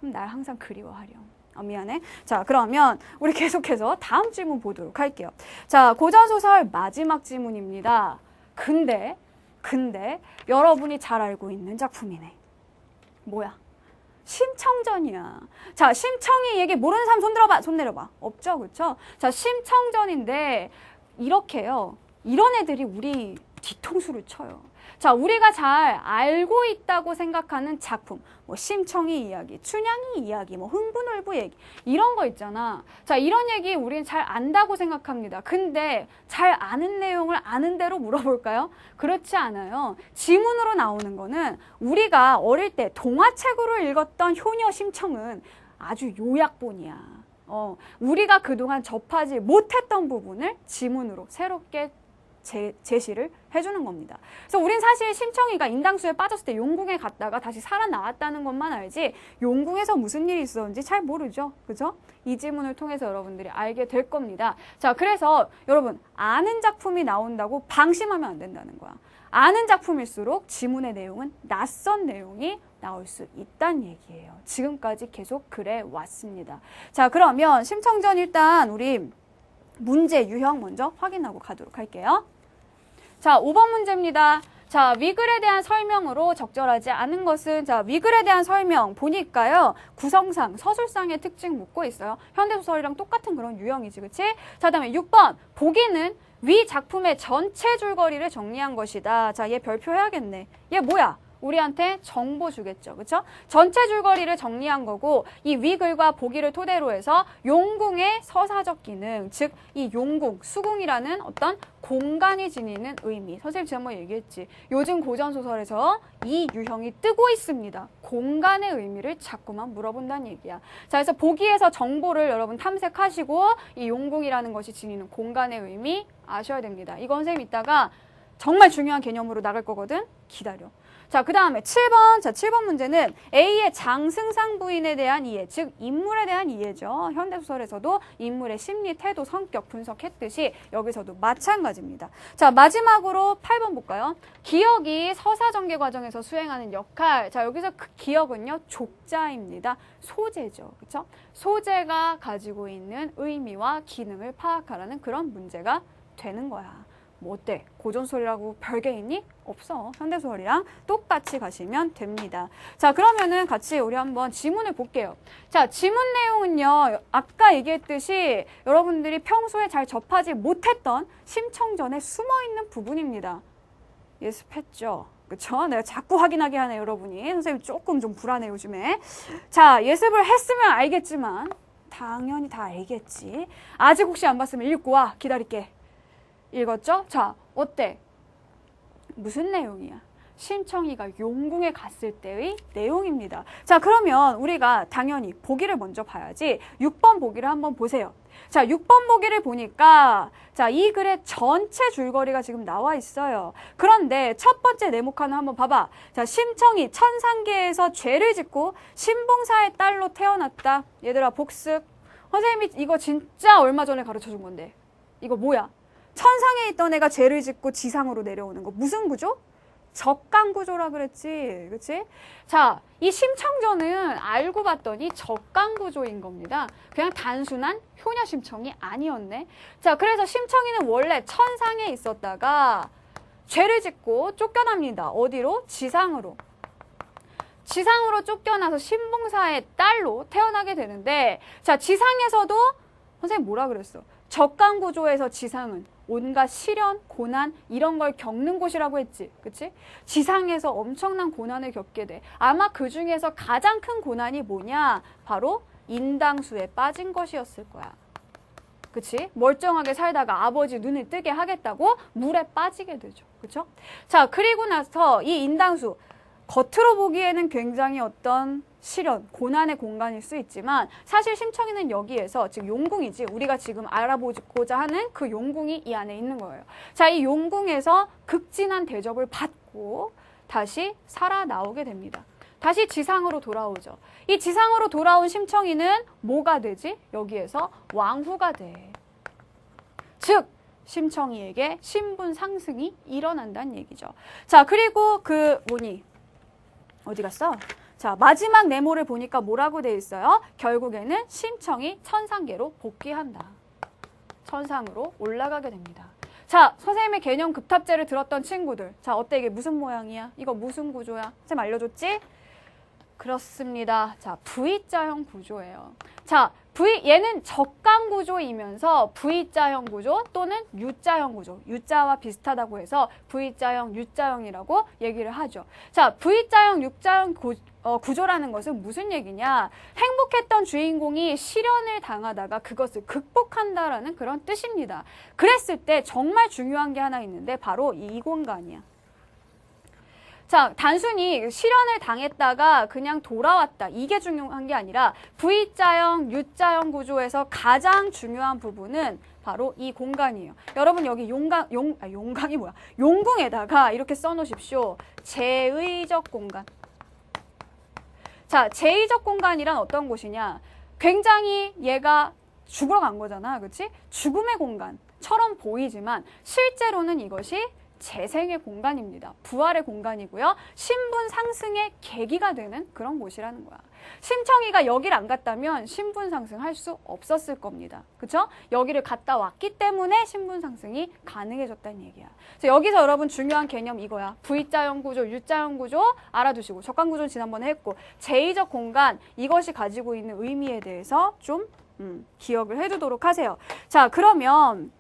그럼 날 항상 그리워하렴. 미안해. 자, 그러면 우리 계속해서 다음 질문 보도록 할게요. 자, 고전소설 마지막 질문입니다. 근데 여러분이 잘 알고 있는 작품이네. 뭐야? 심청전이야. 자, 심청이 얘기 모르는 사람 손 들어봐. 손 내려봐. 없죠, 그렇죠? 자, 심청전인데 이렇게요. 이런 애들이 우리 뒤통수를 쳐요. 자, 우리가 잘 알고 있다고 생각하는 작품, 뭐 심청이 이야기, 춘향이 이야기, 뭐 흥분울부 얘기 이런 거 있잖아. 자, 이런 얘기 우리는 잘 안다고 생각합니다. 근데 잘 아는 내용을 아는 대로 물어볼까요? 그렇지 않아요. 지문으로 나오는 거는 우리가 어릴 때 동화책으로 읽었던 효녀 심청은 아주 요약본이야. 우리가 그동안 접하지 못했던 부분을 지문으로 새롭게 제시를 해주는 겁니다. 그래서 우린 사실 심청이가 인당수에 빠졌을 때 용궁에 갔다가 다시 살아나왔다는 것만 알지 용궁에서 무슨 일이 있었는지 잘 모르죠. 그죠? 이 지문을 통해서 여러분들이 알게 될 겁니다. 자, 그래서 여러분 아는 작품이 나온다고 방심하면 안 된다는 거야. 아는 작품일수록 지문의 내용은 낯선 내용이 나올 수 있다는 얘기예요. 지금까지 계속 그래 왔습니다. 자, 그러면 심청전 일단 우리 문제 유형 먼저 확인하고 가도록 할게요. 자, 5번 문제입니다. 자, 자, 위글에 대한 설명으로 적절하지 않은 것은 자, 위글에 대한 설명 보니까요. 구성상, 서술상의 특징 묻고 있어요. 현대소설이랑 똑같은 그런 유형이지, 그치? 자, 다음에 6번. 보기는 위 작품의 전체 줄거리를 정리한 것이다. 자, 얘 별표 해야겠네. 얘 뭐야? 우리한테 정보 주겠죠. 그쵸? 전체 줄거리를 정리한 거고 이 위글과 보기를 토대로 해서 용궁의 서사적 기능, 즉 이 용궁, 수궁이라는 어떤 공간이 지니는 의미. 선생님 지난번에 얘기했지. 요즘 고전소설에서 이 유형이 뜨고 있습니다. 공간의 의미를 자꾸만 물어본다는 얘기야. 자, 그래서 보기에서 정보를 여러분 탐색하시고 이 용궁이라는 것이 지니는 공간의 의미 아셔야 됩니다. 이건 선생님 이따가 정말 중요한 개념으로 나갈 거거든. 기다려. 자, 그 다음에 7번. 자, 7번 문제는 A의 장승상 부인에 대한 이해, 즉 인물에 대한 이해죠. 현대소설에서도 인물의 심리, 태도, 성격 분석했듯이 여기서도 마찬가지입니다. 자, 마지막으로 8번 볼까요? 기억이 서사 전개 과정에서 수행하는 역할. 자, 여기서 그 기억은요, 족자입니다. 소재죠. 그렇죠? 소재가 가지고 있는 의미와 기능을 파악하라는 그런 문제가 되는 거야. 뭐 어때? 고전소설이라고 별게 있니? 없어. 현대소설이랑 똑같이 가시면 됩니다. 자, 그러면은 같이 우리 한번 지문을 볼게요. 자, 지문 내용은요. 아까 얘기했듯이 여러분들이 평소에 잘 접하지 못했던 심청전에 숨어있는 부분입니다. 예습했죠? 그쵸? 내가 자꾸 확인하게 하네, 여러분이. 선생님 조금 좀 불안해, 요즘에. 자, 예습을 했으면 알겠지만 당연히 다 알겠지. 아직 혹시 안 봤으면 읽고 와. 기다릴게. 읽었죠? 자, 어때? 무슨 내용이야? 심청이가 용궁에 갔을 때의 내용입니다. 자, 그러면 우리가 당연히 보기를 먼저 봐야지. 6번 보기를 한번 보세요. 자, 6번 보기를 보니까 자, 이 글의 전체 줄거리가 지금 나와 있어요. 그런데 첫 번째 네모칸을 한번 봐봐. 자, 심청이 천상계에서 죄를 짓고 신봉사의 딸로 태어났다. 얘들아, 복습. 선생님이 이거 진짜 얼마 전에 가르쳐준 건데. 이거 뭐야? 천상에 있던 애가 죄를 짓고 지상으로 내려오는 거. 무슨 구조? 적강구조라 그랬지. 그치? 자, 이 심청전은 알고 봤더니 적강구조인 겁니다. 그냥 단순한 효녀 심청이 아니었네. 자, 그래서 심청이는 원래 천상에 있었다가 죄를 짓고 쫓겨납니다. 어디로? 지상으로. 지상으로 쫓겨나서 신봉사의 딸로 태어나게 되는데, 자, 지상에서도 선생님 뭐라 그랬어? 적강구조에서 지상은 온갖 시련, 고난 이런 걸 겪는 곳이라고 했지. 그치? 지상에서 엄청난 고난을 겪게 돼. 아마 그 중에서 가장 큰 고난이 뭐냐? 바로 인당수에 빠진 것이었을 거야. 그치? 멀쩡하게 살다가 아버지 눈을 뜨게 하겠다고 물에 빠지게 되죠. 그쵸? 자, 그리고 나서 이 인당수 겉으로 보기에는 굉장히 어떤 시련, 고난의 공간일 수 있지만 사실 심청이는 여기에서 지금 용궁이지 우리가 지금 알아보고자 하는 그 용궁이 이 안에 있는 거예요. 자, 이 용궁에서 극진한 대접을 받고 다시 살아나오게 됩니다. 다시 지상으로 돌아오죠. 이 지상으로 돌아온 심청이는 뭐가 되지? 여기에서 왕후가 돼. 즉 심청이에게 신분 상승이 일어난다는 얘기죠. 자, 그리고 그 뭐니? 어디 갔어? 자, 마지막 네모를 보니까 뭐라고 돼 있어요? 결국에는 심청이 천상계로 복귀한다. 천상으로 올라가게 됩니다. 자, 선생님의 개념 급탑제를 들었던 친구들. 자, 어때? 이게 무슨 모양이야? 이거 무슨 구조야? 선생님 알려줬지? 그렇습니다. 자, V자형 구조예요. 자, 얘는 적강 구조이면서 V자형 구조 또는 U자형 구조, U자와 비슷하다고 해서 V자형, U자형이라고 얘기를 하죠. 자, V자형, U자형 구조라는 것은 무슨 얘기냐? 행복했던 주인공이 시련을 당하다가 그것을 극복한다라는 그런 뜻입니다. 그랬을 때 정말 중요한 게 하나 있는데 바로 이 공간이야. 자, 단순히 실현을 당했다가 그냥 돌아왔다. 이게 중요한 게 아니라 V자형, U자형 구조에서 가장 중요한 부분은 바로 이 공간이에요. 여러분 여기 용강이 뭐야? 용궁에다가 이렇게 써놓으십시오. 제의적 공간. 자, 제의적 공간이란 어떤 곳이냐? 굉장히 얘가 죽으러 간 거잖아. 그치? 죽음의 공간처럼 보이지만 실제로는 이것이 재생의 공간입니다. 부활의 공간이고요. 신분 상승의 계기가 되는 그런 곳이라는 거야. 심청이가 여기를 안 갔다면 신분 상승할 수 없었을 겁니다. 그쵸? 여기를 갔다 왔기 때문에 신분 상승이 가능해졌다는 얘기야. 그래서 여기서 여러분 중요한 개념 이거야. V자형 구조, U자형 구조 알아두시고, 적관구조는 지난번에 했고, 제2적 공간, 이것이 가지고 있는 의미에 대해서 좀 기억을 해두도록 하세요. 자, 그러면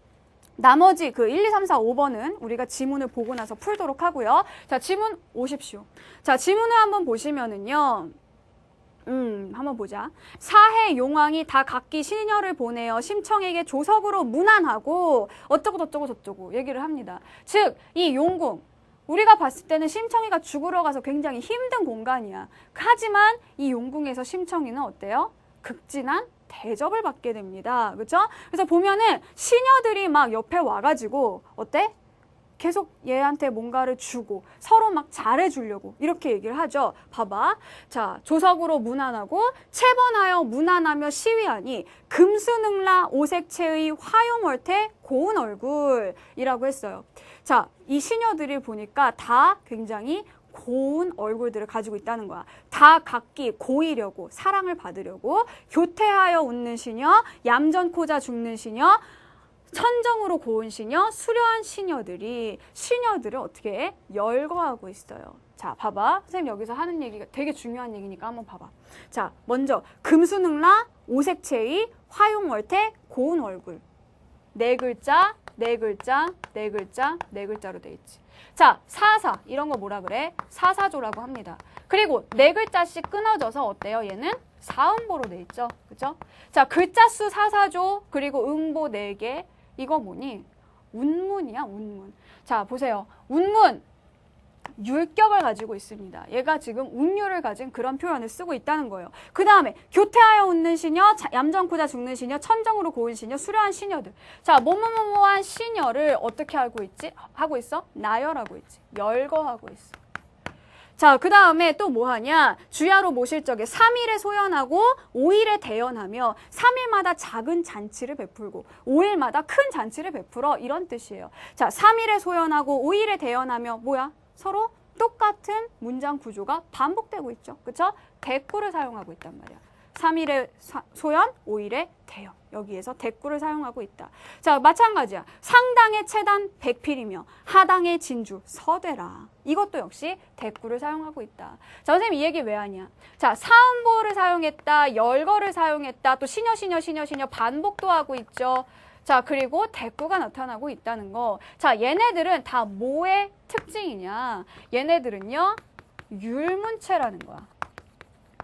나머지 그 1, 2, 3, 4, 5번은 우리가 지문을 보고 나서 풀도록 하고요. 자, 지문 오십시오. 자, 지문을 한번 보시면은요. 한번 보자. 사해 용왕이 다 각기 시녀를 보내어 심청에게 조석으로 문안하고 어쩌고 저쩌고 저쩌고 얘기를 합니다. 즉, 이 용궁. 우리가 봤을 때는 심청이가 죽으러 가서 굉장히 힘든 공간이야. 하지만 이 용궁에서 심청이는 어때요? 극진한 대접을 받게 됩니다. 그렇죠? 그래서 보면은 시녀들이 막 옆에 와가지고 어때? 계속 얘한테 뭔가를 주고 서로 막 잘해주려고 이렇게 얘기를 하죠. 봐봐. 자, 조석으로 문안하고 체번하여 문안하며 시위하니 금수능라 오색체의 화용얼태 고운 얼굴이라고 했어요. 자, 이 시녀들이 보니까 다 굉장히 고운 얼굴들을 가지고 있다는 거야. 다 각기 고이려고, 사랑을 받으려고, 교태하여 웃는 시녀, 얌전코자 죽는 시녀, 천정으로 고운 시녀, 수려한 시녀들이 시녀들을 어떻게 해? 열거하고 있어요. 자, 봐봐. 선생님 여기서 하는 얘기가 되게 중요한 얘기니까 한번 봐봐. 자, 먼저 금수능라, 오색체의, 화용얼태, 고운 얼굴. 네 글자, 네 글자, 네 글자, 네 글자로 돼 있지. 자, 사사 이런 거 뭐라 그래? 사사조라고 합니다. 그리고 네 글자씩 끊어져서 어때요? 얘는 사음보로 돼 있죠. 그죠? 자, 글자 수 사사조 그리고 음보 4개. 이거 뭐니? 운문이야, 운문. 자, 보세요. 운문. 율격을 가지고 있습니다. 얘가 지금 운율을 가진 그런 표현을 쓰고 있다는 거예요. 그 다음에 교태하여 웃는 시녀, 얌전코자 죽는 시녀, 천정으로 고운 시녀, 수려한 시녀들. 자, 뭐뭐뭐뭐한 시녀를 어떻게 하고 있지? 하고 있어? 나열하고 있지. 열거하고 있어. 자, 그 다음에 또 뭐 하냐? 주야로 모실 적에 3일에 소연하고 5일에 대연하며 3일마다 작은 잔치를 베풀고 5일마다 큰 잔치를 베풀어 이런 뜻이에요. 자, 3일에 소연하고 5일에 대연하며 뭐야? 서로 똑같은 문장 구조가 반복되고 있죠. 그쵸? 대꾸를 사용하고 있단 말이야. 3일에 소연, 5일에 대연. 여기에서 대꾸를 사용하고 있다. 자, 마찬가지야. 상당의 체단 100필이며 하당의 진주 서대라. 이것도 역시 대꾸를 사용하고 있다. 자, 선생님 이 얘기 왜 하냐? 자, 사음보를 사용했다, 열거를 사용했다, 또 시녀 반복도 하고 있죠. 자, 그리고 대꾸가 나타나고 있다는 거. 자, 얘네들은 다 뭐의 특징이냐? 얘네들은요, 율문체라는 거야.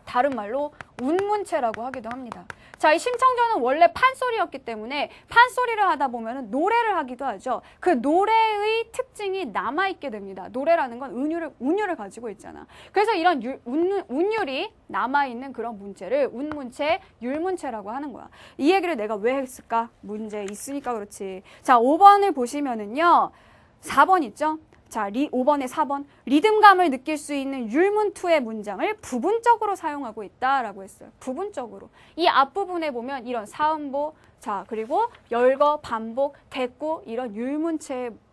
다른 말로 운문체라고 하기도 합니다. 자, 이 심청전은 원래 판소리였기 때문에 판소리를 하다 보면 노래를 하기도 하죠. 그 노래의 특징이 남아있게 됩니다. 노래라는 건 운율을 가지고 있잖아. 그래서 이런 운율이 남아있는 그런 문체를 운문체, 율문체라고 하는 거야. 이 얘기를 내가 왜 했을까? 문제 있으니까 그렇지. 자, 5번을 보시면은요. 4번 있죠? 자, 5번에 4번. 리듬감을 느낄 수 있는 율문투의 문장을 부분적으로 사용하고 있다라고 했어요. 부분적으로. 이 앞부분에 보면 이런 사음보, 자, 그리고 열거, 반복, 대꾸 이런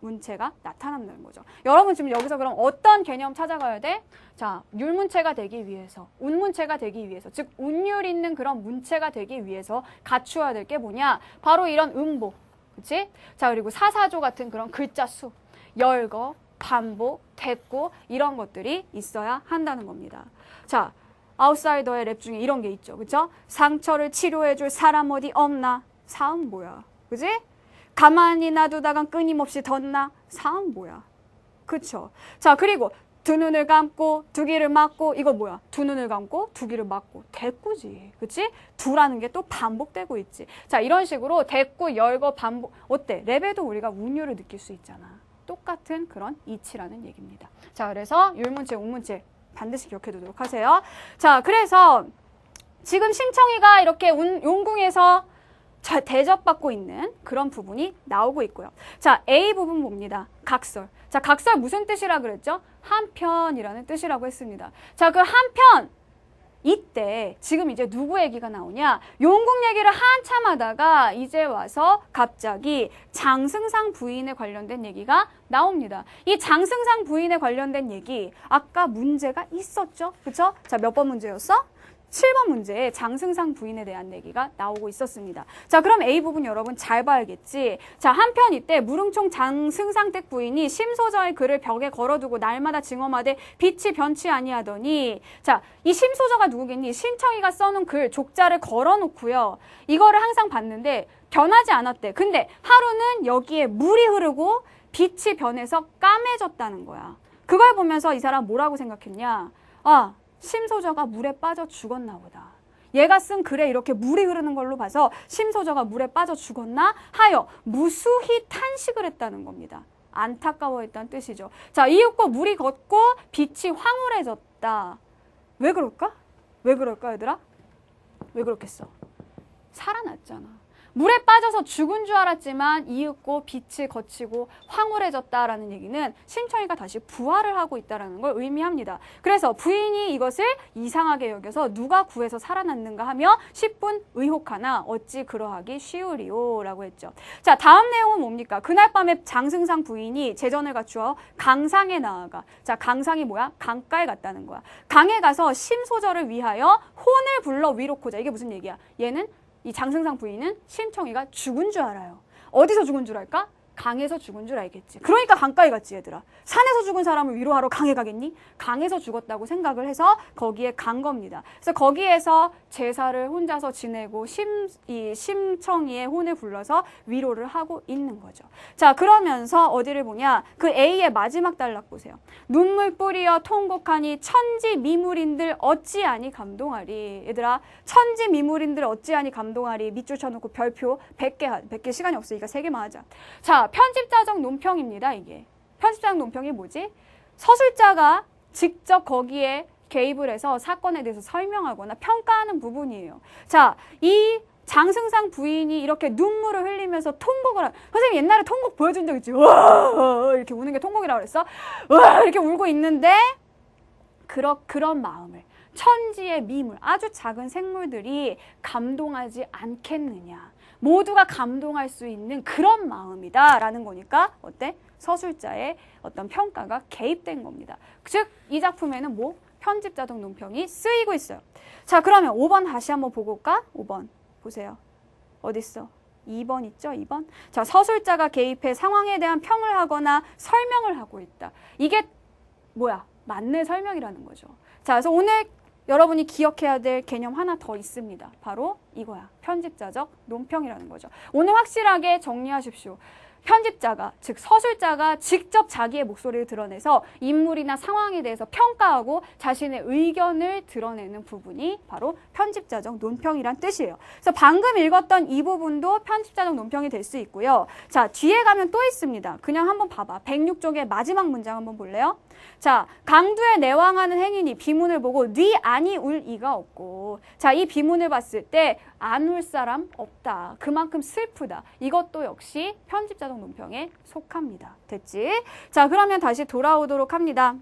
문체가 나타난다는 거죠. 여러분 지금 여기서 그럼 어떤 개념 찾아가야 돼? 자, 율문체가 되기 위해서, 운문체가 되기 위해서, 즉 운율 있는 그런 문체가 되기 위해서 갖추어야 될 게 뭐냐? 바로 이런 음보, 그치? 자, 그리고 사사조 같은 그런 글자 수, 열거, 반복, 대꾸 이런 것들이 있어야 한다는 겁니다. 자, 아웃사이더의 랩 중에 이런 게 있죠. 그쵸? 상처를 치료해줄 사람 어디 없나? 사음보야. 그지? 가만히 놔두다간 끊임없이 덧나? 사음보야. 그쵸? 자, 그리고 두 눈을 감고 두 귀를 막고 이거 뭐야? 두 눈을 감고 두 귀를 막고 대꾸지. 그치? 두라는 게 또 반복되고 있지. 자, 이런 식으로 대꾸, 열거, 반복. 어때? 랩에도 우리가 운율을 느낄 수 있잖아. 똑같은 그런 이치라는 얘기입니다. 자, 그래서 율문체, 운문체 반드시 기억해 두도록 하세요. 자, 그래서 지금 심청이가 이렇게 용궁에서 대접받고 있는 그런 부분이 나오고 있고요. 자, A 부분 봅니다. 각설. 자, 각설 무슨 뜻이라 그랬죠? 한편이라는 뜻이라고 했습니다. 자, 그 한편 이때 지금 이제 누구 얘기가 나오냐? 용국 얘기를 한참 하다가 이제 와서 갑자기 장승상 부인에 관련된 얘기가 나옵니다. 이 장승상 부인에 관련된 얘기 아까 문제가 있었죠? 그쵸? 자, 몇 번 문제였어? 7번 문제에 장승상 부인에 대한 얘기가 나오고 있었습니다. 자, 그럼 A 부분 여러분 잘 봐야겠지. 자, 한편 이때 무릉총 장승상댁 부인이 심소저의 글을 벽에 걸어두고 날마다 징험하되 빛이 변치 아니하더니, 자, 이 심소저가 누구겠니? 심청이가 써놓은 글 족자를 걸어놓고요. 이거를 항상 봤는데 변하지 않았대. 근데 하루는 여기에 물이 흐르고 빛이 변해서 까매졌다는 거야. 그걸 보면서 이 사람 뭐라고 생각했냐? 아, 심소저가 물에 빠져 죽었나 보다. 얘가 쓴 글에 이렇게 물이 흐르는 걸로 봐서 심소저가 물에 빠져 죽었나 하여 무수히 탄식을 했다는 겁니다. 안타까워했다는 뜻이죠. 자, 이윽고 물이 걷고 빛이 황홀해졌다. 왜 그럴까? 왜 그럴까, 얘들아? 왜 그렇겠어? 살아났잖아. 물에 빠져서 죽은 줄 알았지만 이윽고 빛이 거치고 황홀해졌다라는 얘기는 심청이가 다시 부활을 하고 있다는 걸 의미합니다. 그래서 부인이 이것을 이상하게 여겨서 누가 구해서 살아났는가 하며 10분 의혹하나 어찌 그러하기 쉬우리요 라고 했죠. 자, 다음 내용은 뭡니까? 그날 밤에 장승상 부인이 제전을 갖추어 강상에 나아가, 자, 강상이 뭐야? 강가에 갔다는 거야. 강에 가서 심소저를 위하여 혼을 불러 위로코자. 이게 무슨 얘기야? 얘는 이 장승상 부인은 심청이가 죽은 줄 알아요. 어디서 죽은 줄 알까? 강에서 죽은 줄 알겠지. 그러니까 강가에 갔지, 얘들아. 산에서 죽은 사람을 위로하러 강에 가겠니? 강에서 죽었다고 생각을 해서 거기에 간 겁니다. 그래서 거기에서 제사를 혼자서 지내고 이 심청이의 혼을 불러서 위로를 하고 있는 거죠. 자, 그러면서 어디를 보냐? 그 A의 마지막 단락 보세요. 눈물 뿌리어 통곡하니 천지 미물인들 어찌하니 감동하리. 얘들아, 천지 미물인들 어찌하니 감동하리. 밑줄 쳐놓고 별표 100개 시간이 없으니까 3개만 하자. 자, 편집자적 논평입니다, 이게. 편집자적 논평이 뭐지? 서술자가 직접 거기에 개입을 해서 사건에 대해서 설명하거나 평가하는 부분이에요. 자, 이 장승상 부인이 이렇게 눈물을 흘리면서 통곡을 선생님 옛날에 통곡 보여준 적 있지? 와 이렇게 우는 게 통곡이라고 그랬어? 와 이렇게 울고 있는데 그런 마음을 천지의 미물, 아주 작은 생물들이 감동하지 않겠느냐. 모두가 감동할 수 있는 그런 마음이다라는 거니까 어때? 서술자의 어떤 평가가 개입된 겁니다. 즉, 이 작품에는 뭐? 편집자적 논평이 쓰이고 있어요. 자, 그러면 5번 다시 한번 보고 올까? 5번 보세요. 어딨어? 2번 있죠? 2번. 자, 서술자가 개입해 상황에 대한 평을 하거나 설명을 하고 있다. 이게 뭐야? 만뇌 설명이라는 거죠. 자, 그래서 오늘 여러분이 기억해야 될 개념 하나 더 있습니다. 바로 이거야. 편집자적 논평이라는 거죠. 오늘 확실하게 정리하십시오. 편집자가, 즉 서술자가 직접 자기의 목소리를 드러내서 인물이나 상황에 대해서 평가하고 자신의 의견을 드러내는 부분이 바로 편집자적 논평이란 뜻이에요. 그래서 방금 읽었던 이 부분도 편집자적 논평이 될 수 있고요. 자, 뒤에 가면 또 있습니다. 그냥 한번 봐봐. 106쪽의 마지막 문장 한번 볼래요? 자, 강두에 내왕하는 행인이 비문을 보고 네 아니 울 이가 없고, 자, 이 비문을 봤을 때 안 울 사람 없다. 그만큼 슬프다. 이것도 역시 편집자적 논평에 속합니다. 됐지? 자, 그러면 다시 돌아오도록 합니다.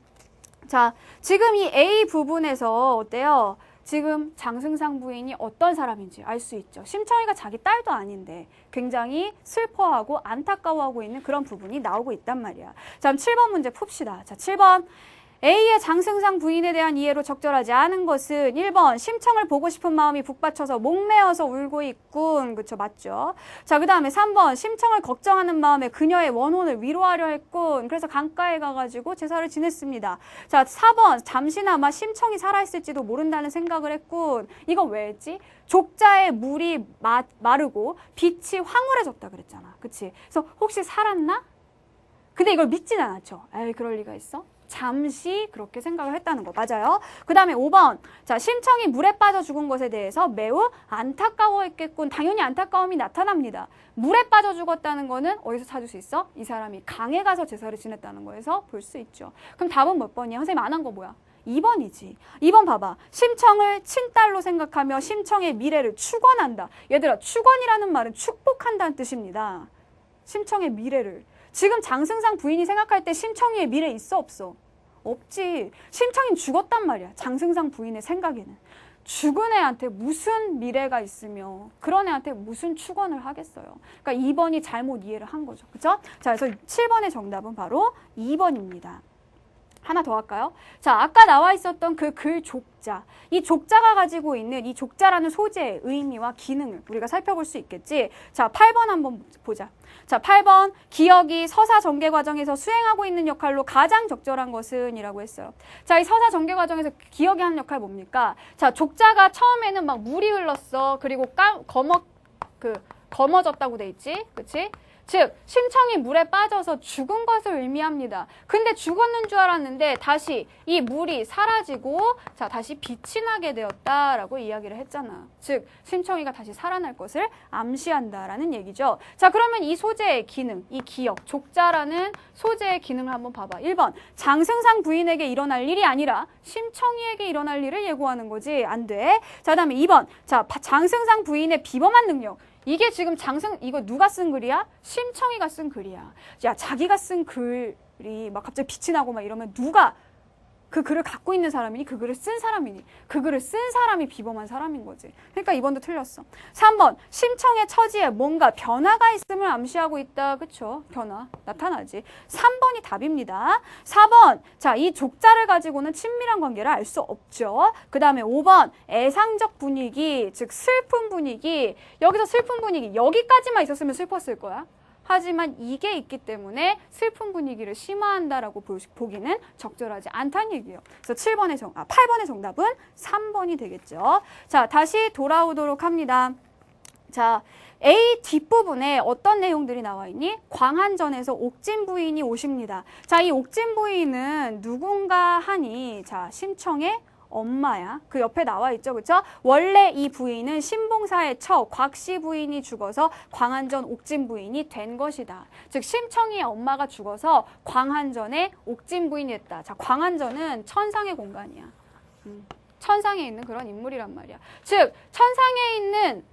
자, 지금 이 A 부분에서 어때요? 지금 장승상 부인이 어떤 사람인지 알 수 있죠. 심청이가 자기 딸도 아닌데 굉장히 슬퍼하고 안타까워하고 있는 그런 부분이 나오고 있단 말이야. 자, 그럼 7번 문제 풉시다. 자, 7번. A의 장승상 부인에 대한 이해로 적절하지 않은 것은 1번 심청을 보고 싶은 마음이 북받쳐서 목매어서 울고 있군. 그쵸, 맞죠? 자, 그 다음에 3번 심청을 걱정하는 마음에 그녀의 원혼을 위로하려 했군. 그래서 강가에 가가지고 제사를 지냈습니다. 자, 4번 잠시나마 심청이 살아있을지도 모른다는 생각을 했군. 이거 왜 했지? 족자의 물이 마르고 빛이 황홀해졌다 그랬잖아. 그치? 그래서 혹시 살았나? 근데 이걸 믿진 않았죠. 에이, 그럴 리가 있어? 잠시 그렇게 생각을 했다는 거 맞아요. 그 다음에 5번. 자, 심청이 물에 빠져 죽은 것에 대해서 매우 안타까워했겠군. 당연히 안타까움이 나타납니다. 물에 빠져 죽었다는 거는 어디서 찾을 수 있어? 이 사람이 강에 가서 제사를 지냈다는 거에서 볼 수 있죠. 그럼 답은 몇 번이야? 선생님 안 한 거 뭐야? 2번이지. 2번 봐봐. 심청을 친딸로 생각하며 심청의 미래를 축원한다. 얘들아, 축원이라는 말은 축복한다는 뜻입니다. 심청의 미래를. 지금 장승상 부인이 생각할 때 심청이의 미래 있어 없어? 없지. 심청이는 죽었단 말이야. 장승상 부인의 생각에는. 죽은 애한테 무슨 미래가 있으며 그런 애한테 무슨 축원을 하겠어요. 그러니까 2번이 잘못 이해를 한 거죠. 그렇죠? 자, 그래서 7번의 정답은 바로 2번입니다. 하나 더 할까요? 자, 아까 나와 있었던 그 글 족자. 이 족자가 가지고 있는 이 족자라는 소재의 의미와 기능을 우리가 살펴볼 수 있겠지. 자, 8번 한번 보자. 자, 8번. 기억이 서사 전개 과정에서 수행하고 있는 역할로 가장 적절한 것은 이라고 했어요. 자, 이 서사 전개 과정에서 기억이 하는 역할 뭡니까? 자, 족자가 처음에는 막 물이 흘렀어. 그리고 검어졌다고 돼 있지. 그치? 즉, 심청이 물에 빠져서 죽은 것을 의미합니다. 근데 죽었는 줄 알았는데 다시 이 물이 사라지고 자, 다시 빛이 나게 되었다라고 이야기를 했잖아. 즉, 심청이가 다시 살아날 것을 암시한다라는 얘기죠. 자, 그러면 이 소재의 기능, 이 기억, 족자라는 소재의 기능을 한번 봐봐. 1번, 장승상 부인에게 일어날 일이 아니라 심청이에게 일어날 일을 예고하는 거지. 안 돼. 자, 그다음에 2번, 자, 장승상 부인의 비범한 능력. 이게 지금 이거 누가 쓴 글이야? 심청이가 쓴 글이야. 야, 자기가 쓴 글이 막 갑자기 빛이 나고 막 이러면 누가 그 글을 갖고 있는 사람이니? 그 글을 쓴 사람이니? 그 글을 쓴 사람이 비범한 사람인 거지. 그러니까 2번도 틀렸어. 3번, 심청의 처지에 뭔가 변화가 있음을 암시하고 있다. 그쵸? 변화 나타나지. 3번이 답입니다. 4번, 자, 이 족자를 가지고는 친밀한 관계를 알 수 없죠. 그 다음에 5번, 애상적 분위기, 즉 슬픈 분위기. 여기서 슬픈 분위기, 여기까지만 있었으면 슬펐을 거야. 하지만 이게 있기 때문에 슬픈 분위기를 심화한다라고 보기는 적절하지 않다는 얘기예요. 그래서 8번의 정답은 3번이 되겠죠. 자, 다시 돌아오도록 합니다. 자, A 뒷부분에 어떤 내용들이 나와 있니? 광한전에서 옥진 부인이 오십니다. 자, 이 옥진 부인은 누군가 하니, 자, 심청의 엄마야. 그 옆에 나와 있죠. 그렇죠? 원래 이 부인은 신봉사의 처 곽씨 부인이 죽어서 광한전 옥진 부인이 된 것이다. 즉 심청이의 엄마가 죽어서 광한전에 옥진 부인이 됐다. 자, 광한전은 천상의 공간이야. 천상에 있는 그런 인물이란 말이야. 즉 천상에 있는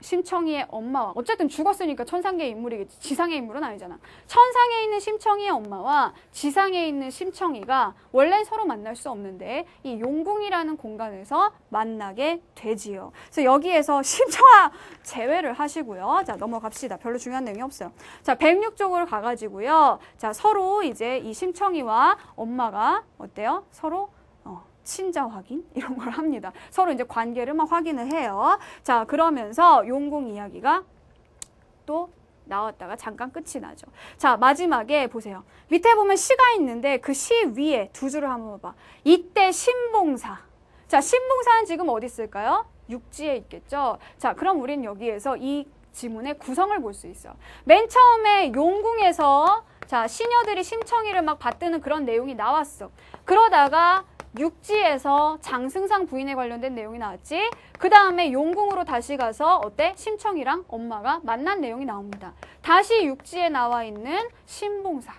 심청이의 엄마와 어쨌든 죽었으니까 천상계의 인물이겠지. 지상의 인물은 아니잖아. 천상에 있는 심청이의 엄마와 지상에 있는 심청이가 원래는 서로 만날 수 없는데 이 용궁이라는 공간에서 만나게 되지요. 그래서 여기에서 심청아 제외를 하시고요. 자, 넘어갑시다. 별로 중요한 내용이 없어요. 자, 106쪽으로 가가지고요. 자, 서로 이제 이 심청이와 엄마가 어때요? 서로 친자 확인 이런 걸 합니다. 서로 이제 관계를 막 확인을 해요. 자, 그러면서 용궁 이야기가 또 나왔다가 잠깐 끝이 나죠. 자, 마지막에 보세요. 밑에 보면 시가 있는데 그 시 위에 두 줄을 한번 봐봐. 이때 신봉사. 자, 신봉사는 지금 어디 있을까요? 육지에 있겠죠. 자, 그럼 우린 여기에서 이 지문의 구성을 볼 수 있어요. 맨 처음에 용궁에서 자, 시녀들이 심청이를 막 받드는 그런 내용이 나왔어. 그러다가 육지에서 장승상 부인에 관련된 내용이 나왔지. 그 다음에 용궁으로 다시 가서 어때? 심청이랑 엄마가 만난 내용이 나옵니다. 다시 육지에 나와 있는 신봉사.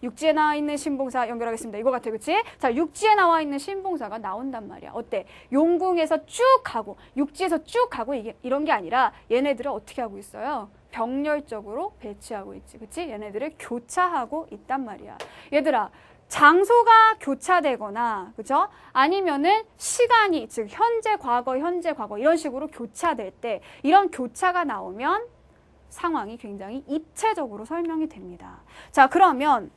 육지에 나와 있는 신봉사 연결하겠습니다. 이거 같아, 그치? 자, 육지에 나와 있는 신봉사가 나온단 말이야. 어때? 용궁에서 쭉 가고 육지에서 쭉 가고 이런 게 아니라 얘네들을 어떻게 하고 있어요? 병렬적으로 배치하고 있지, 그치? 얘네들을 교차하고 있단 말이야. 얘들아, 장소가 교차되거나, 그죠? 아니면은 시간이, 즉, 현재, 과거 이런 식으로 교차될 때, 이런 교차가 나오면 상황이 굉장히 입체적으로 설명이 됩니다. 자, 그러면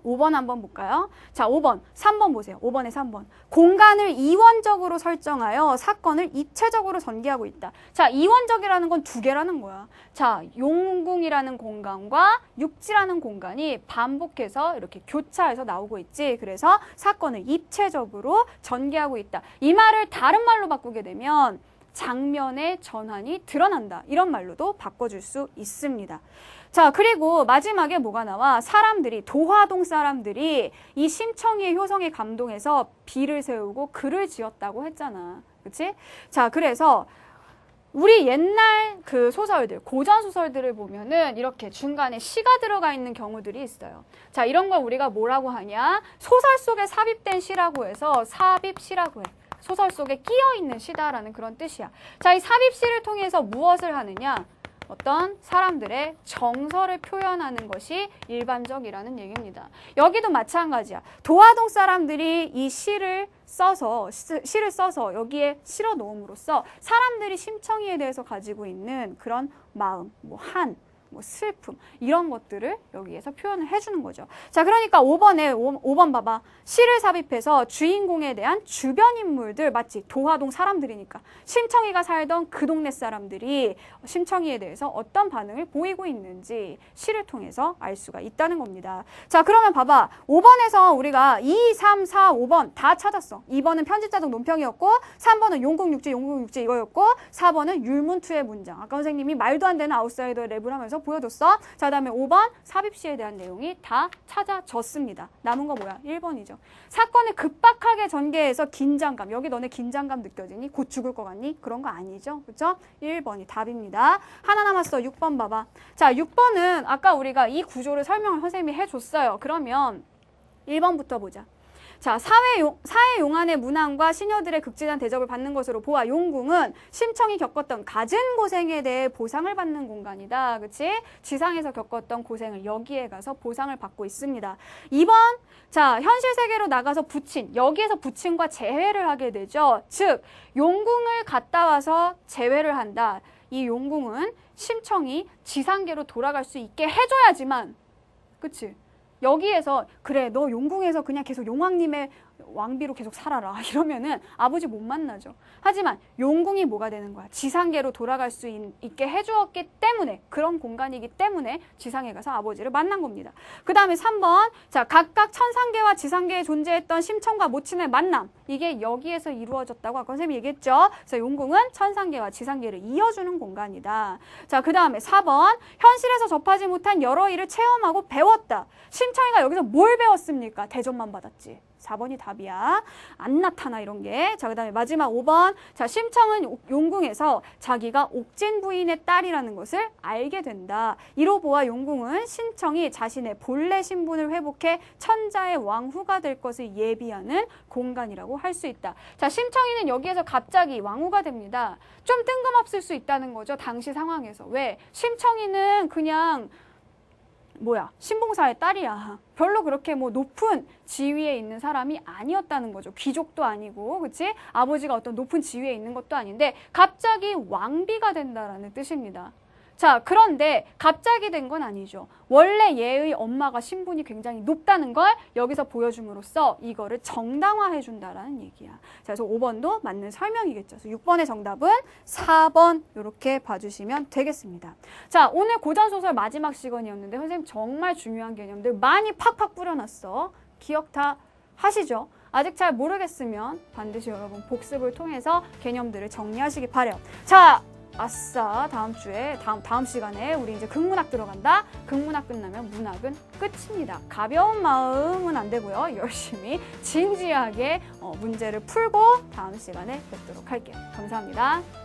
5번 한번 볼까요? 자, 3번 보세요. 5번에 3번. 공간을 이원적으로 설정하여 사건을 입체적으로 전개하고 있다. 자, 이원적이라는 건 두 개라는 거야. 자, 용궁이라는 공간과 육지라는 공간이 반복해서 이렇게 교차해서 나오고 있지. 그래서 사건을 입체적으로 전개하고 있다. 이 말을 다른 말로 바꾸게 되면 장면의 전환이 드러난다. 이런 말로도 바꿔줄 수 있습니다. 자, 그리고 마지막에 뭐가 나와? 도화동 사람들이 이 심청이의 효성에 감동해서 비를 세우고 글을 지었다고 했잖아. 그치? 자, 그래서 우리 옛날 그 소설들, 고전 소설들을 보면은 이렇게 중간에 시가 들어가 있는 경우들이 있어요. 자, 이런 걸 우리가 뭐라고 하냐? 소설 속에 삽입된 시라고 해서 삽입시라고 해. 소설 속에 끼어 있는 시다라는 그런 뜻이야. 자, 이 삽입시를 통해서 무엇을 하느냐? 어떤 사람들의 정서를 표현하는 것이 일반적이라는 얘기입니다. 여기도 마찬가지야. 도화동 사람들이 이 시를 써서 여기에 실어 놓음으로써 사람들이 심청이에 대해서 가지고 있는 그런 마음, 뭐 슬픔 이런 것들을 여기에서 표현을 해주는 거죠. 자, 그러니까 5번 봐봐. 시를 삽입해서 주인공에 대한 주변 인물들 마치 도화동 사람들이니까 심청이가 살던 그 동네 사람들이 심청이에 대해서 어떤 반응을 보이고 있는지 시를 통해서 알 수가 있다는 겁니다. 자, 그러면 봐봐. 5번에서 우리가 2, 3, 4, 5번 다 찾았어. 2번은 편집자적 논평이었고 3번은 용궁육지 이거였고 4번은 율문투의 문장. 아까 선생님이 말도 안 되는 아웃사이더 랩을 하면서 보여줬어. 자, 그다음에 5번 삽입시에 대한 내용이 다 찾아졌습니다. 남은 거 뭐야? 1번이죠. 사건을 급박하게 전개해서 긴장감. 여기 너네 긴장감 느껴지니? 곧 죽을 것 같니? 그런 거 아니죠. 그렇죠? 1번이 답입니다. 하나 남았어. 6번 봐봐. 자, 6번은 아까 우리가 이 구조를 설명을 선생님이 해줬어요. 그러면 1번부터 보자. 자, 사회 용안의 문안과 시녀들의 극진한 대접을 받는 것으로 보아 용궁은 심청이 겪었던 갖은 고생에 대해 보상을 받는 공간이다. 그치? 지상에서 겪었던 고생을 여기에 가서 보상을 받고 있습니다. 2번, 자, 현실 세계로 나가서 부친, 여기에서 부친과 재회를 하게 되죠. 즉, 용궁을 갔다 와서 재회를 한다. 이 용궁은 심청이 지상계로 돌아갈 수 있게 해줘야지만, 그치? 여기에서 그래 너 용궁에서 그냥 계속 용왕님의 왕비로 계속 살아라 이러면은 아버지 못 만나죠. 하지만 용궁이 뭐가 되는 거야? 지상계로 돌아갈 수 있게 해주었기 때문에 그런 공간이기 때문에 지상에 가서 아버지를 만난 겁니다. 그 다음에 3번 자 각각 천상계와 지상계에 존재했던 심청과 모친의 만남 이게 여기에서 이루어졌다고 아까 선생님이 얘기했죠. 그래서 용궁은 천상계와 지상계를 이어주는 공간이다. 자, 그 다음에 4번 현실에서 접하지 못한 여러 일을 체험하고 배웠다. 심청이가 여기서 뭘 배웠습니까? 대접만 받았지. 4번이 답이야. 안 나타나 이런 게. 자, 그 다음에 마지막 5번. 자, 심청은 용궁에서 자기가 옥진 부인의 딸이라는 것을 알게 된다. 이로 보아 용궁은 심청이 자신의 본래 신분을 회복해 천자의 왕후가 될 것을 예비하는 공간이라고 할 수 있다. 자, 심청이는 여기에서 갑자기 왕후가 됩니다. 좀 뜬금없을 수 있다는 거죠. 당시 상황에서. 왜? 심청이는 그냥 신봉사의 딸이야. 별로 그렇게 높은 지위에 있는 사람이 아니었다는 거죠. 귀족도 아니고, 그치? 아버지가 어떤 높은 지위에 있는 것도 아닌데 갑자기 왕비가 된다라는 뜻입니다. 자, 그런데 갑자기 된 건 아니죠. 원래 얘의 엄마가 신분이 굉장히 높다는 걸 여기서 보여줌으로써 이거를 정당화해 준다라는 얘기야. 자, 그래서 5번도 맞는 설명이겠죠. 그래서 6번의 정답은 4번 이렇게 봐주시면 되겠습니다. 자, 오늘 고전소설 마지막 시간이었는데 선생님 정말 중요한 개념들 많이 팍팍 뿌려놨어. 기억 다 하시죠? 아직 잘 모르겠으면 반드시 여러분 복습을 통해서 개념들을 정리하시기 바래요. 자, 아싸, 다음 시간에 우리 이제 극문학 들어간다. 극문학 끝나면 문학은 끝입니다. 가벼운 마음은 안 되고요. 열심히 진지하게 문제를 풀고 다음 시간에 뵙도록 할게요. 감사합니다.